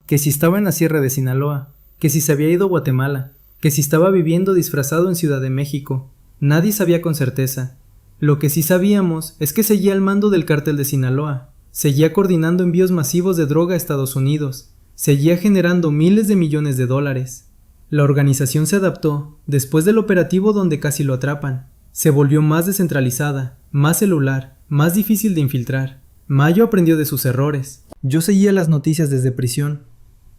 Que si estaba en la Sierra de Sinaloa, que si se había ido a Guatemala, que si estaba viviendo disfrazado en Ciudad de México. Nadie sabía con certeza. Lo que sí sabíamos es que seguía al mando del cártel de Sinaloa. Seguía coordinando envíos masivos de droga a Estados Unidos. Seguía generando miles de millones de dólares. La organización se adaptó después del operativo donde casi lo atrapan. Se volvió más descentralizada, más celular, más difícil de infiltrar. Mayo aprendió de sus errores. Yo seguía las noticias desde prisión.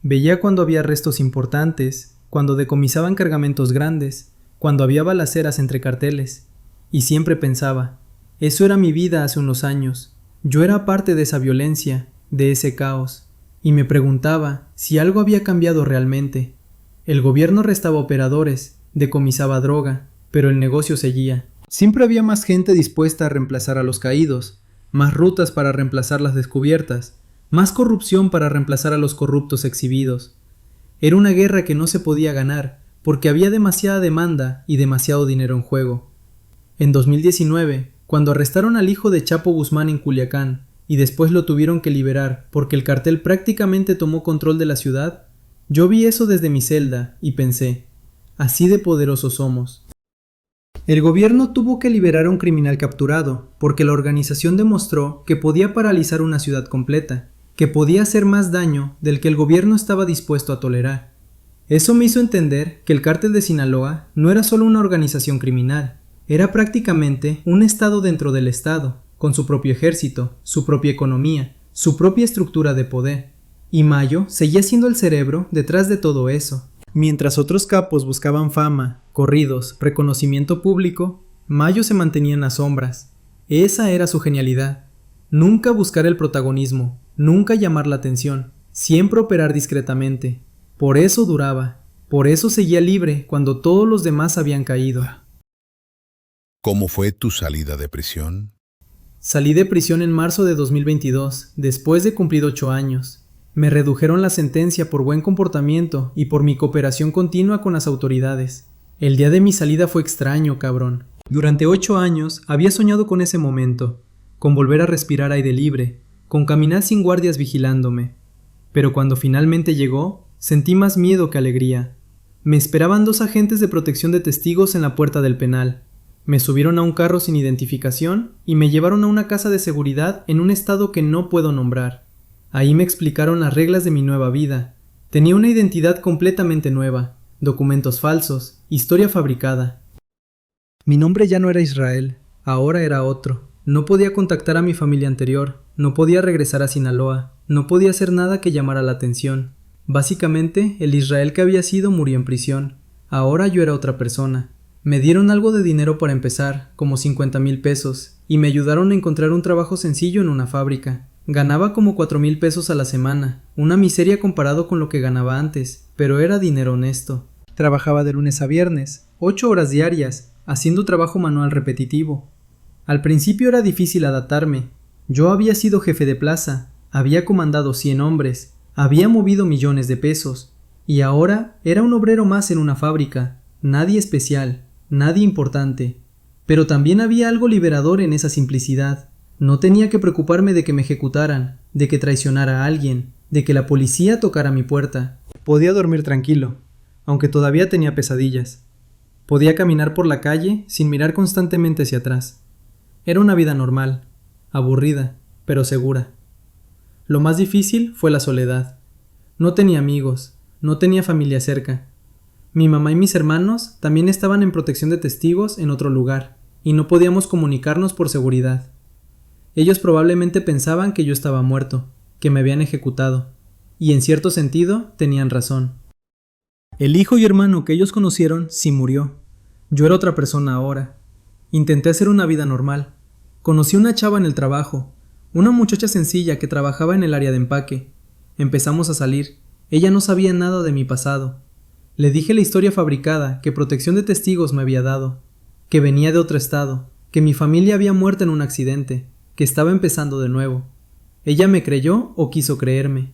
Veía cuando había arrestos importantes, cuando decomisaban cargamentos grandes, cuando había balaceras entre carteles. Y siempre pensaba, eso era mi vida hace unos años. Yo era parte de esa violencia, de ese caos. Y me preguntaba si algo había cambiado realmente. El gobierno arrestaba operadores, decomisaba droga, pero el negocio seguía. Siempre había más gente dispuesta a reemplazar a los caídos, más rutas para reemplazar las descubiertas, más corrupción para reemplazar a los corruptos exhibidos. Era una guerra que no se podía ganar, porque había demasiada demanda y demasiado dinero en juego. En 2019, cuando arrestaron al hijo de Chapo Guzmán en Culiacán, y después lo tuvieron que liberar porque el cartel prácticamente tomó control de la ciudad, yo vi eso desde mi celda y pensé, así de poderosos somos. El gobierno tuvo que liberar a un criminal capturado, porque la organización demostró que podía paralizar una ciudad completa, que podía hacer más daño del que el gobierno estaba dispuesto a tolerar. Eso me hizo entender que el cártel de Sinaloa no era solo una organización criminal, era prácticamente un estado dentro del estado, con su propio ejército, su propia economía, su propia estructura de poder. Y Mayo seguía siendo el cerebro detrás de todo eso. Mientras otros capos buscaban fama, corridos, reconocimiento público, Mayo se mantenía en las sombras. Esa era su genialidad. Nunca buscar el protagonismo, nunca llamar la atención, siempre operar discretamente. Por eso duraba, por eso seguía libre cuando todos los demás habían caído. ¿Cómo fue tu salida de prisión? Salí de prisión en marzo de 2022, después de cumplir 8 años. Me redujeron la sentencia por buen comportamiento y por mi cooperación continua con las autoridades. El día de mi salida fue extraño, cabrón. Durante 8 años había soñado con ese momento, con volver a respirar aire libre, con caminar sin guardias vigilándome. Pero cuando finalmente llegó, sentí más miedo que alegría. Me esperaban 2 agentes de protección de testigos en la puerta del penal. Me subieron a un carro sin identificación y me llevaron a una casa de seguridad en un estado que no puedo nombrar. Ahí me explicaron las reglas de mi nueva vida. Tenía una identidad completamente nueva, documentos falsos, historia fabricada. Mi nombre ya no era Israel, ahora era otro. No podía contactar a mi familia anterior, no podía regresar a Sinaloa, no podía hacer nada que llamara la atención. Básicamente, el Israel que había sido murió en prisión. Ahora yo era otra persona. Me dieron algo de dinero para empezar, como 50,000 pesos, y me ayudaron a encontrar un trabajo sencillo en una fábrica. Ganaba como 4,000 pesos a la semana, una miseria comparado con lo que ganaba antes, pero era dinero honesto. Trabajaba de lunes a viernes, 8 horas diarias, haciendo trabajo manual repetitivo. Al principio era difícil adaptarme. Yo había sido jefe de plaza, había comandado 100 hombres, había movido millones de pesos, y ahora era un obrero más en una fábrica, nadie especial, nadie importante. Pero también había algo liberador en esa simplicidad. No tenía que preocuparme de que me ejecutaran, de que traicionara a alguien, de que la policía tocara mi puerta. Podía dormir tranquilo, aunque todavía tenía pesadillas. Podía caminar por la calle sin mirar constantemente hacia atrás. Era una vida normal, aburrida, pero segura. Lo más difícil fue la soledad. No tenía amigos, no tenía familia cerca. Mi mamá y mis hermanos también estaban en protección de testigos en otro lugar, y no podíamos comunicarnos por seguridad. Ellos probablemente pensaban que yo estaba muerto, que me habían ejecutado, y en cierto sentido tenían razón. El hijo y hermano que ellos conocieron sí murió. Yo era otra persona ahora. Intenté hacer una vida normal. Conocí una chava en el trabajo, una muchacha sencilla que trabajaba en el área de empaque. Empezamos a salir. Ella no sabía nada de mi pasado. Le dije la historia fabricada que Protección de Testigos me había dado, que venía de otro estado, que mi familia había muerto en un accidente, que estaba empezando de nuevo. Ella me creyó o quiso creerme.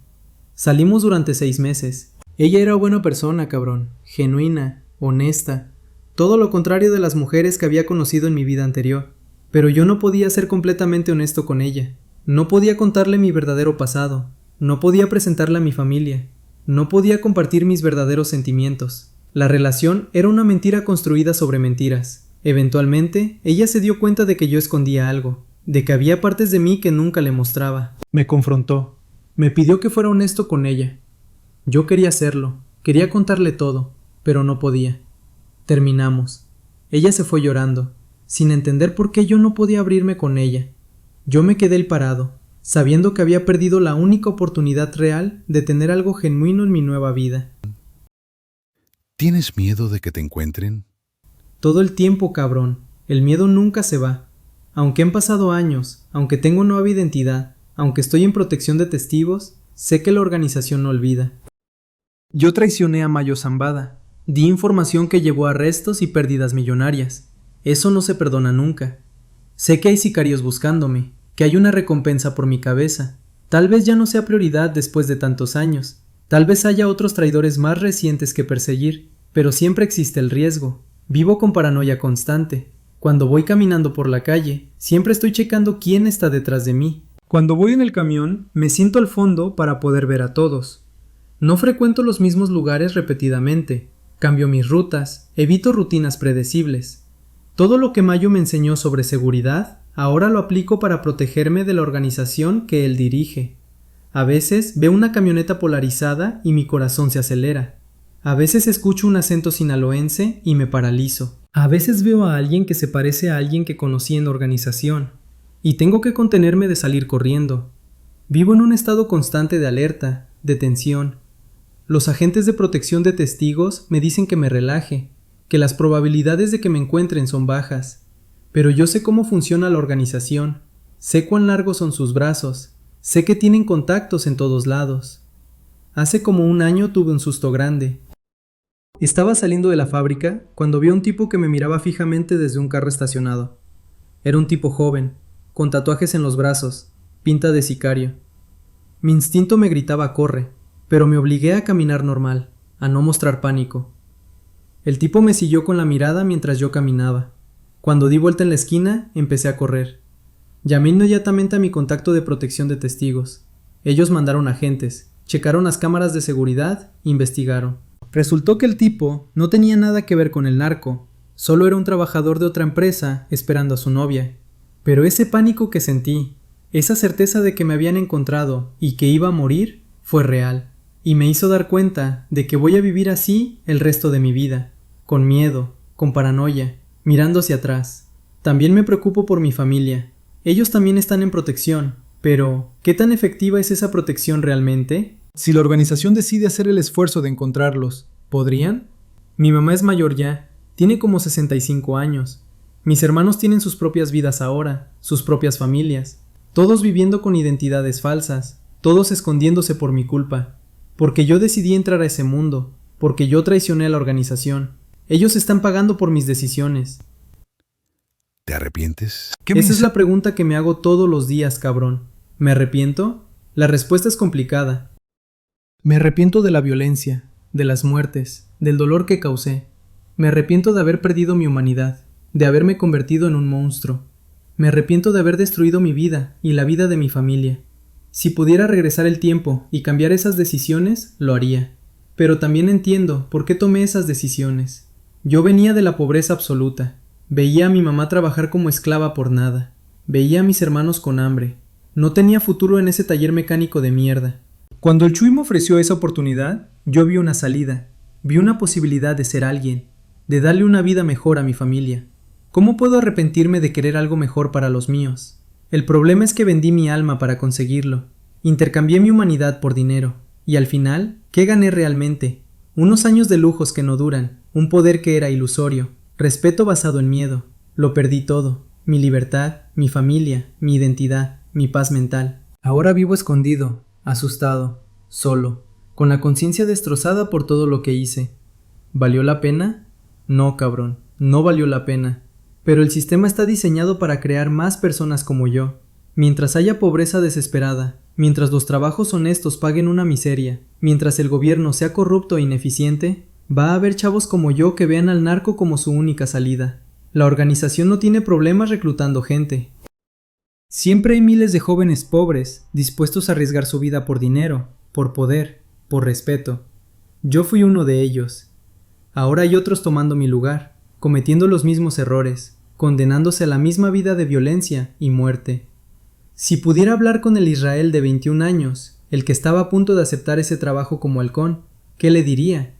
Salimos durante 6 meses. Ella era buena persona, cabrón, genuina, honesta, todo lo contrario de las mujeres que había conocido en mi vida anterior. Pero yo no podía ser completamente honesto con ella. No podía contarle mi verdadero pasado. No podía presentarla a mi familia. No podía compartir mis verdaderos sentimientos. La relación era una mentira construida sobre mentiras. Eventualmente, ella se dio cuenta de que yo escondía algo, de que había partes de mí que nunca le mostraba. Me confrontó. Me pidió que fuera honesto con ella. Yo quería hacerlo, quería contarle todo, pero no podía. Terminamos. Ella se fue llorando, sin entender por qué yo no podía abrirme con ella. Yo me quedé parado, sabiendo que había perdido la única oportunidad real de tener algo genuino en mi nueva vida. ¿Tienes miedo de que te encuentren? Todo el tiempo, cabrón. El miedo nunca se va. Aunque han pasado años, aunque tengo nueva identidad, aunque estoy en protección de testigos, sé que la organización no olvida. Yo traicioné a Mayo Zambada. Di información que llevó a arrestos y pérdidas millonarias. Eso no se perdona nunca. Sé que hay sicarios buscándome, que hay una recompensa por mi cabeza. Tal vez ya no sea prioridad después de tantos años. Tal vez haya otros traidores más recientes que perseguir, pero siempre existe el riesgo. Vivo con paranoia constante. Cuando voy caminando por la calle, siempre estoy checando quién está detrás de mí. Cuando voy en el camión, me siento al fondo para poder ver a todos. No frecuento los mismos lugares repetidamente. Cambio mis rutas, evito rutinas predecibles. Todo lo que Mayo me enseñó sobre seguridad, ahora lo aplico para protegerme de la organización que él dirige. A veces veo una camioneta polarizada y mi corazón se acelera. A veces escucho un acento sinaloense y me paralizo. A veces veo a alguien que se parece a alguien que conocí en la organización, y tengo que contenerme de salir corriendo. Vivo en un estado constante de alerta, de tensión. Los agentes de protección de testigos me dicen que me relaje, que las probabilidades de que me encuentren son bajas. Pero yo sé cómo funciona la organización, sé cuán largos son sus brazos, sé que tienen contactos en todos lados. Hace como un año tuve un susto grande. Estaba saliendo de la fábrica cuando vi a un tipo que me miraba fijamente desde un carro estacionado. Era un tipo joven, con tatuajes en los brazos, pinta de sicario. Mi instinto me gritaba corre, pero me obligué a caminar normal, a no mostrar pánico. El tipo me siguió con la mirada mientras yo caminaba. Cuando di vuelta en la esquina, empecé a correr. Llamé inmediatamente a mi contacto de protección de testigos. Ellos mandaron agentes, checaron las cámaras de seguridad, investigaron. Resultó que el tipo no tenía nada que ver con el narco, solo era un trabajador de otra empresa esperando a su novia. Pero ese pánico que sentí, esa certeza de que me habían encontrado y que iba a morir, fue real, y me hizo dar cuenta de que voy a vivir así el resto de mi vida, con miedo, con paranoia, mirando hacia atrás. También me preocupo por mi familia. Ellos también están en protección, pero ¿qué tan efectiva es esa protección realmente? Si la organización decide hacer el esfuerzo de encontrarlos, ¿podrían? Mi mamá es mayor ya, tiene como 65 años. Mis hermanos tienen sus propias vidas ahora, sus propias familias, todos viviendo con identidades falsas, todos escondiéndose por mi culpa, porque yo decidí entrar a ese mundo, porque yo traicioné a la organización. Ellos están pagando por mis decisiones. ¿Te arrepientes? Esa es la pregunta que me hago todos los días, cabrón. ¿Me arrepiento? La respuesta es complicada. Me arrepiento de la violencia, de las muertes, del dolor que causé. Me arrepiento de haber perdido mi humanidad, de haberme convertido en un monstruo. Me arrepiento de haber destruido mi vida y la vida de mi familia. Si pudiera regresar el tiempo y cambiar esas decisiones, lo haría. Pero también entiendo por qué tomé esas decisiones. Yo venía de la pobreza absoluta. Veía a mi mamá trabajar como esclava por nada. Veía a mis hermanos con hambre. No tenía futuro en ese taller mecánico de mierda. Cuando el Chuy me ofreció esa oportunidad, yo vi una salida. Vi una posibilidad de ser alguien, de darle una vida mejor a mi familia. ¿Cómo puedo arrepentirme de querer algo mejor para los míos? El problema es que vendí mi alma para conseguirlo. Intercambié mi humanidad por dinero. Y al final, ¿qué gané realmente? Unos años de lujos que no duran, un poder que era ilusorio, respeto basado en miedo. Lo perdí todo. Mi libertad, mi familia, mi identidad, mi paz mental. Ahora vivo escondido, asustado, solo, con la conciencia destrozada por todo lo que hice. ¿Valió la pena? No, cabrón, no valió la pena. Pero el sistema está diseñado para crear más personas como yo. Mientras haya pobreza desesperada, mientras los trabajos honestos paguen una miseria, mientras el gobierno sea corrupto e ineficiente, va a haber chavos como yo que vean al narco como su única salida. La organización no tiene problemas reclutando gente. Siempre hay miles de jóvenes pobres, dispuestos a arriesgar su vida por dinero, por poder, por respeto. Yo fui uno de ellos. Ahora hay otros tomando mi lugar, cometiendo los mismos errores, condenándose a la misma vida de violencia y muerte. Si pudiera hablar con el Israel de 21 años, el que estaba a punto de aceptar ese trabajo como halcón, ¿qué le diría?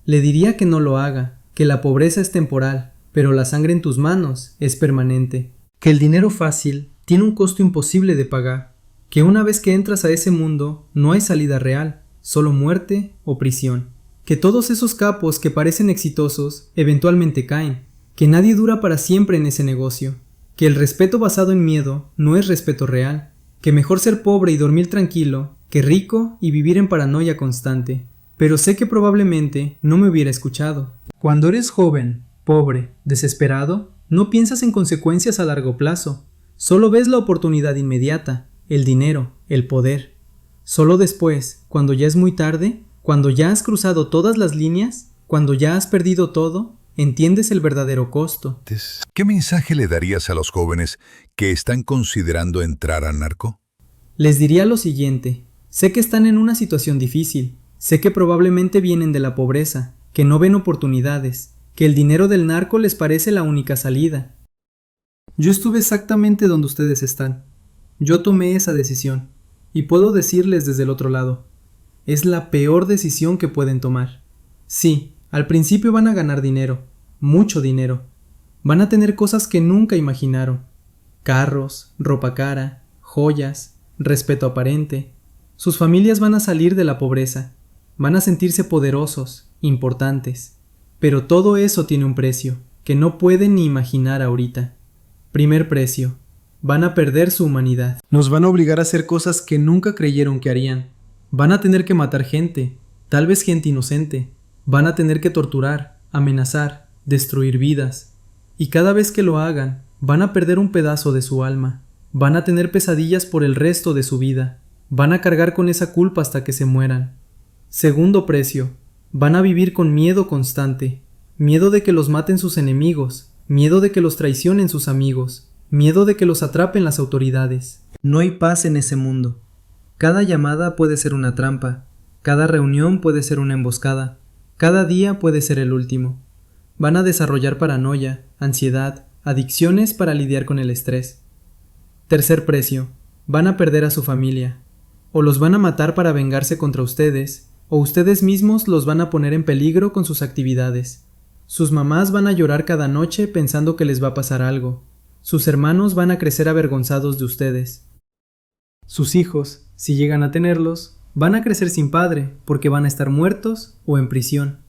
Le diría que no lo haga, que la pobreza es temporal, pero la sangre en tus manos es permanente, que el dinero fácil tiene un costo imposible de pagar, que una vez que entras a ese mundo no hay salida real, solo muerte o prisión, que todos esos capos que parecen exitosos eventualmente caen, que nadie dura para siempre en ese negocio, que el respeto basado en miedo no es respeto real, que mejor ser pobre y dormir tranquilo que rico y vivir en paranoia constante. Pero sé que probablemente no me hubiera escuchado. Cuando eres joven, pobre, desesperado, no piensas en consecuencias a largo plazo. Solo ves la oportunidad inmediata, el dinero, el poder. Solo después, cuando ya es muy tarde, cuando ya has cruzado todas las líneas, cuando ya has perdido todo, entiendes el verdadero costo. ¿Qué mensaje le darías a los jóvenes que están considerando entrar al narco? Les diría lo siguiente: sé que están en una situación difícil. Sé que probablemente vienen de la pobreza, que no ven oportunidades, que el dinero del narco les parece la única salida. Yo estuve exactamente donde ustedes están. Yo tomé esa decisión, y puedo decirles desde el otro lado, es la peor decisión que pueden tomar. Sí, al principio van a ganar dinero, mucho dinero. Van a tener cosas que nunca imaginaron. Carros, ropa cara, joyas, respeto aparente. Sus familias van a salir de la pobreza. Van a sentirse poderosos, importantes. Pero todo eso tiene un precio, que no pueden ni imaginar ahorita. Primer precio: van a perder su humanidad. Nos van a obligar a hacer cosas que nunca creyeron que harían. Van a tener que matar gente, tal vez gente inocente. Van a tener que torturar, amenazar, destruir vidas. Y cada vez que lo hagan, van a perder un pedazo de su alma. Van a tener pesadillas por el resto de su vida. Van a cargar con esa culpa hasta que se mueran. Segundo precio: van a vivir con miedo constante. Miedo de que los maten sus enemigos. Miedo de que los traicionen sus amigos. Miedo de que los atrapen las autoridades. No hay paz en ese mundo. Cada llamada puede ser una trampa. Cada reunión puede ser una emboscada. Cada día puede ser el último. Van a desarrollar paranoia, ansiedad, adicciones para lidiar con el estrés. Tercer precio: van a perder a su familia. O los van a matar para vengarse contra ustedes, o ustedes mismos los van a poner en peligro con sus actividades. Sus mamás van a llorar cada noche pensando que les va a pasar algo. Sus hermanos van a crecer avergonzados de ustedes. Sus hijos, si llegan a tenerlos, van a crecer sin padre porque van a estar muertos o en prisión.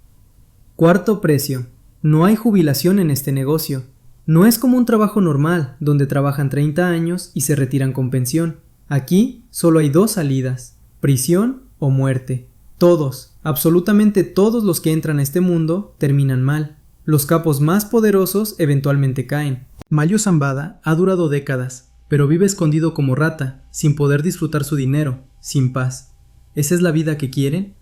Cuarto precio: no hay jubilación en este negocio. No es como un trabajo normal, donde trabajan 30 años y se retiran con pensión. Aquí solo hay dos salidas: prisión o muerte. Todos, absolutamente todos los que entran a este mundo terminan mal. Los capos más poderosos eventualmente caen. Mayo Zambada ha durado décadas, pero vive escondido como rata, sin poder disfrutar su dinero, sin paz. ¿Esa es la vida que quieren?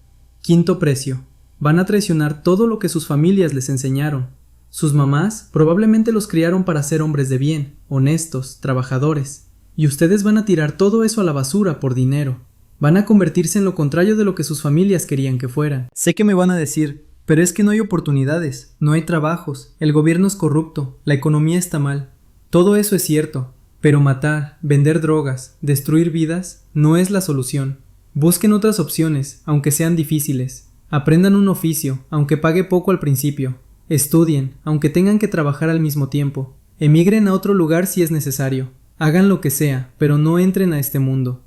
Quinto precio: van a traicionar todo lo que sus familias les enseñaron. Sus mamás probablemente los criaron para ser hombres de bien, honestos, trabajadores. Y ustedes van a tirar todo eso a la basura por dinero. Van a convertirse en lo contrario de lo que sus familias querían que fueran. Sé que me van a decir, pero es que no hay oportunidades, no hay trabajos, el gobierno es corrupto, la economía está mal. Todo eso es cierto, pero matar, vender drogas, destruir vidas, no es la solución. Busquen otras opciones, aunque sean difíciles. Aprendan un oficio, aunque pague poco al principio. Estudien, aunque tengan que trabajar al mismo tiempo. Emigren a otro lugar si es necesario. Hagan lo que sea, pero no entren a este mundo.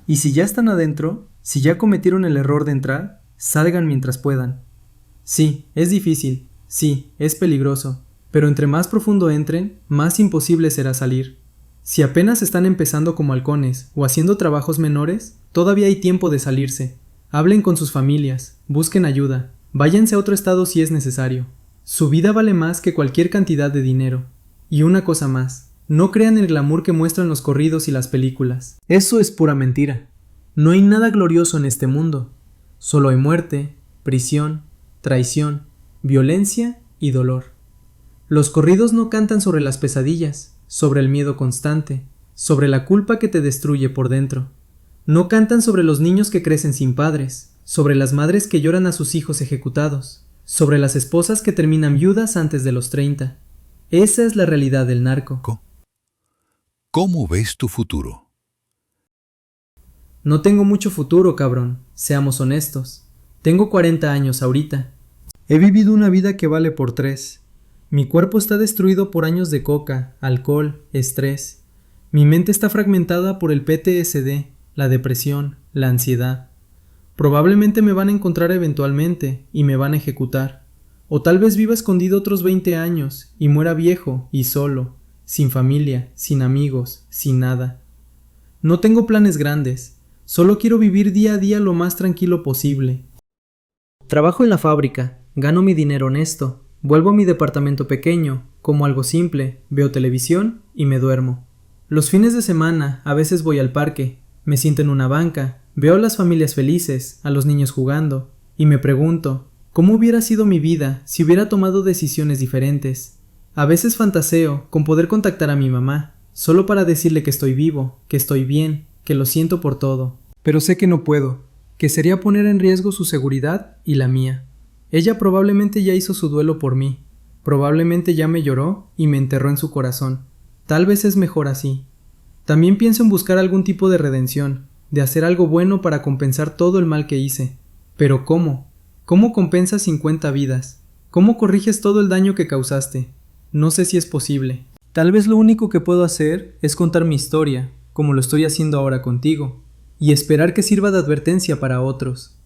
Y si ya están adentro, si ya cometieron el error de entrar, salgan mientras puedan. Sí, es difícil, sí, es peligroso, pero entre más profundo entren, más imposible será salir. Si apenas están empezando como halcones o haciendo trabajos menores, todavía hay tiempo de salirse. Hablen con sus familias, busquen ayuda, váyanse a otro estado si es necesario. Su vida vale más que cualquier cantidad de dinero. Y una cosa más. No crean el glamour que muestran los corridos y las películas. Eso es pura mentira. No hay nada glorioso en este mundo. Solo hay muerte, prisión, traición, violencia y dolor. Los corridos no cantan sobre las pesadillas, sobre el miedo constante, sobre la culpa que te destruye por dentro. No cantan sobre los niños que crecen sin padres, sobre las madres que lloran a sus hijos ejecutados, sobre las esposas que terminan viudas antes de los 30. Esa es la realidad del narco. ¿Cómo ves tu futuro? No tengo mucho futuro, cabrón, seamos honestos. Tengo 40 años ahorita. He vivido una vida que vale por 3. Mi cuerpo está destruido por años de coca, alcohol, estrés. Mi mente está fragmentada por el PTSD, la depresión, la ansiedad. Probablemente me van a encontrar eventualmente y me van a ejecutar. O tal vez viva escondido otros 20 años y muera viejo y solo, sin familia, sin amigos, sin nada. No tengo planes grandes, solo quiero vivir día a día lo más tranquilo posible. Trabajo en la fábrica, gano mi dinero honesto, vuelvo a mi departamento pequeño, como algo simple, veo televisión y me duermo. Los fines de semana a veces voy al parque, me siento en una banca, veo a las familias felices, a los niños jugando, y me pregunto, ¿cómo hubiera sido mi vida si hubiera tomado decisiones diferentes? A veces fantaseo con poder contactar a mi mamá, solo para decirle que estoy vivo, que estoy bien, que lo siento por todo. Pero sé que no puedo, que sería poner en riesgo su seguridad y la mía. Ella probablemente ya hizo su duelo por mí, probablemente ya me lloró y me enterró en su corazón. Tal vez es mejor así. También pienso en buscar algún tipo de redención, de hacer algo bueno para compensar todo el mal que hice. Pero ¿cómo? ¿Cómo compensas 50 vidas? ¿Cómo corriges todo el daño que causaste? No sé si es posible. Tal vez lo único que puedo hacer es contar mi historia, como lo estoy haciendo ahora contigo, y esperar que sirva de advertencia para otros.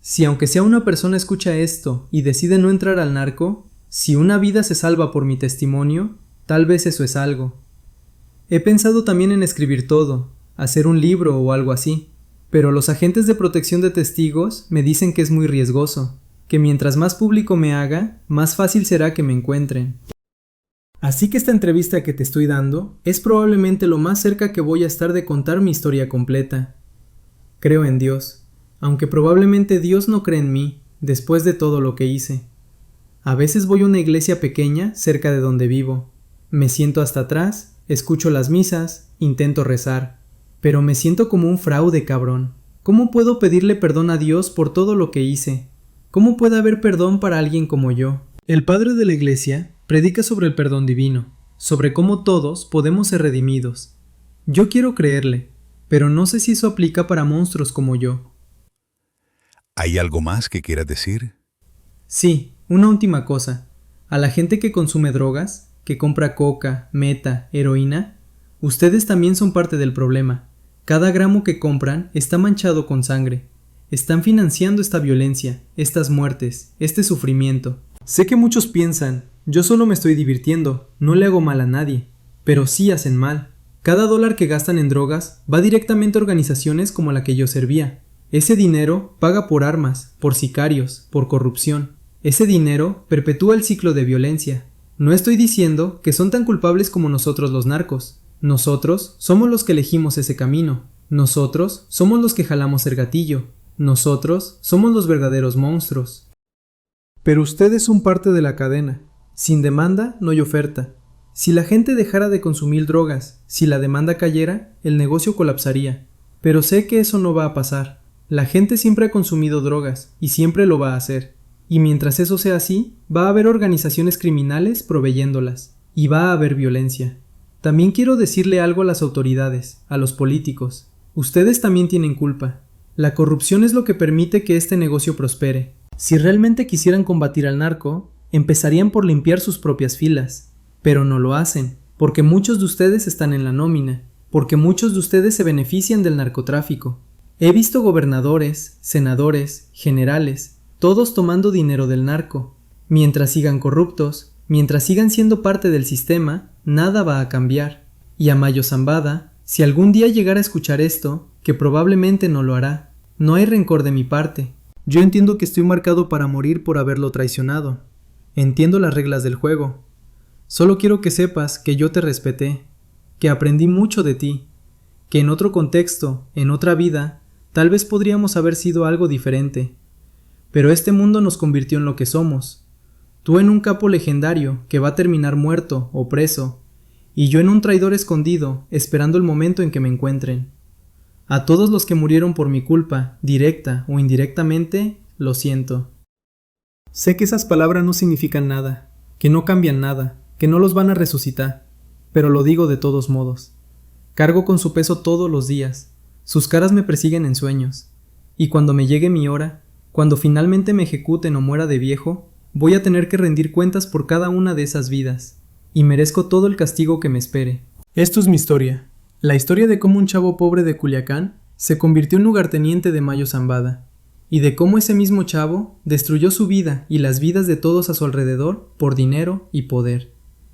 Si aunque sea una persona escucha esto y decide no entrar al narco, si una vida se salva por mi testimonio, tal vez eso es algo. He pensado también en escribir todo, hacer un libro o algo así, pero los agentes de protección de testigos me dicen que es muy riesgoso, que mientras más público me haga, más fácil será que me encuentren. Así que esta entrevista que te estoy dando es probablemente lo más cerca que voy a estar de contar mi historia completa. Creo en Dios, aunque probablemente Dios no cree en mí, después de todo lo que hice. A veces voy a una iglesia pequeña cerca de donde vivo. Me siento hasta atrás, escucho las misas, intento rezar, pero me siento como un fraude, cabrón. ¿Cómo puedo pedirle perdón a Dios por todo lo que hice? ¿Cómo puede haber perdón para alguien como yo? El padre de la iglesia predica sobre el perdón divino, sobre cómo todos podemos ser redimidos. Yo quiero creerle, pero no sé si eso aplica para monstruos como yo. ¿Hay algo más que quieras decir? Sí, una última cosa. A la gente que consume drogas, que compra coca, meta, heroína, ustedes también son parte del problema. Cada gramo que compran está manchado con sangre. Están financiando esta violencia, estas muertes, este sufrimiento. Sé que muchos piensan, yo solo me estoy divirtiendo, no le hago mal a nadie, pero sí hacen mal. Cada dólar que gastan en drogas va directamente a organizaciones como la que yo servía. Ese dinero paga por armas, por sicarios, por corrupción. Ese dinero perpetúa el ciclo de violencia. No estoy diciendo que son tan culpables como nosotros los narcos. Nosotros somos los que elegimos ese camino. Nosotros somos los que jalamos el gatillo. Nosotros somos los verdaderos monstruos. Pero ustedes son parte de la cadena. Sin demanda no hay oferta. Si la gente dejara de consumir drogas, si la demanda cayera, el negocio colapsaría. Pero sé que eso no va a pasar. La gente siempre ha consumido drogas y siempre lo va a hacer. Y mientras eso sea así, va a haber organizaciones criminales proveyéndolas. Y va a haber violencia. También quiero decirle algo a las autoridades, a los políticos. Ustedes también tienen culpa. La corrupción es lo que permite que este negocio prospere. Si realmente quisieran combatir al narco, empezarían por limpiar sus propias filas. Pero no lo hacen, porque muchos de ustedes están en la nómina, porque muchos de ustedes se benefician del narcotráfico. He visto gobernadores, senadores, generales, todos tomando dinero del narco. Mientras sigan corruptos, mientras sigan siendo parte del sistema, nada va a cambiar. Y a Mayo Zambada, si algún día llegara a escuchar esto, que probablemente no lo hará, no hay rencor de mi parte. Yo entiendo que estoy marcado para morir por haberlo traicionado. Entiendo las reglas del juego. Solo quiero que sepas que yo te respeté, que aprendí mucho de ti, que en otro contexto, en otra vida, tal vez podríamos haber sido algo diferente. Pero este mundo nos convirtió en lo que somos. Tú en un capo legendario que va a terminar muerto o preso, y yo en un traidor escondido, esperando el momento en que me encuentren. A todos los que murieron por mi culpa, directa o indirectamente, lo siento. Sé que esas palabras no significan nada, que no cambian nada, que no los van a resucitar, pero lo digo de todos modos. Cargo con su peso todos los días. Sus caras me persiguen en sueños. Y cuando me llegue mi hora, cuando finalmente me ejecuten o muera de viejo, voy a tener que rendir cuentas por cada una de esas vidas. Y merezco todo el castigo que me espere. Esto es mi historia. La historia de cómo un chavo pobre de Culiacán se convirtió en lugarteniente de Mayo Zambada. Y de cómo ese mismo chavo destruyó su vida y las vidas de todos a su alrededor por dinero y poder.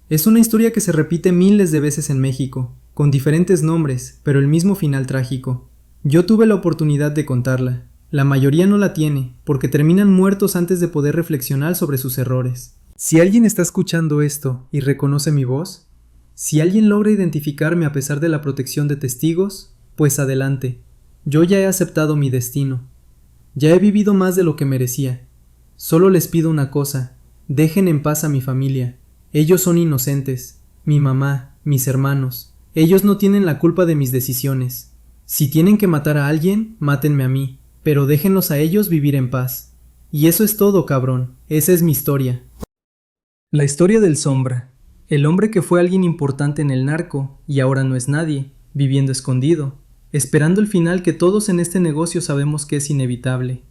Es una historia que se repite miles de veces en México, con diferentes nombres, pero el mismo final trágico. Yo tuve la oportunidad de contarla. La mayoría no la tiene, porque terminan muertos antes de poder reflexionar sobre sus errores. Si alguien está escuchando esto y reconoce mi voz, si alguien logra identificarme a pesar de la protección de testigos, pues adelante. Yo ya he aceptado mi destino. Ya he vivido más de lo que merecía. Solo les pido una cosa, dejen en paz a mi familia. Ellos son inocentes, mi mamá, mis hermanos. Ellos no tienen la culpa de mis decisiones. Si tienen que matar a alguien, mátenme a mí, pero déjenlos a ellos vivir en paz. Y eso es todo, cabrón. Esa es mi historia. La historia del Sombra. El hombre que fue alguien importante en el narco y ahora no es nadie, viviendo escondido, esperando el final que todos en este negocio sabemos que es inevitable.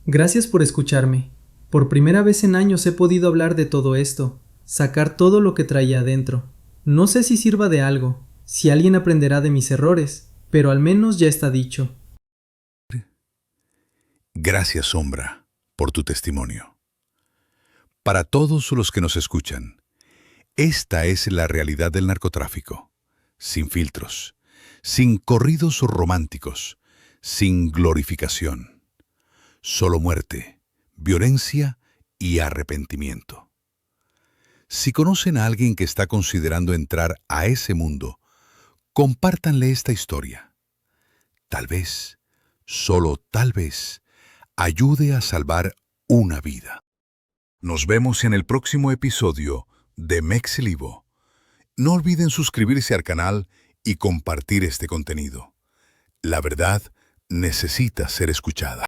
Gracias por escucharme. Por primera vez en años he podido hablar de todo esto, sacar todo lo que traía adentro. No sé si sirva de algo, si alguien aprenderá de mis errores, pero al menos ya está dicho. Gracias, Sombra, por tu testimonio. Para todos los que nos escuchan, esta es la realidad del narcotráfico, sin filtros, sin corridos románticos, sin glorificación. Solo muerte, violencia y arrepentimiento. Si conocen a alguien que está considerando entrar a ese mundo, compártanle esta historia. Tal vez, solo tal vez, ayude a salvar una vida. Nos vemos en el próximo episodio de Mexilivo. No olviden suscribirse al canal y compartir este contenido. La verdad necesita ser escuchada.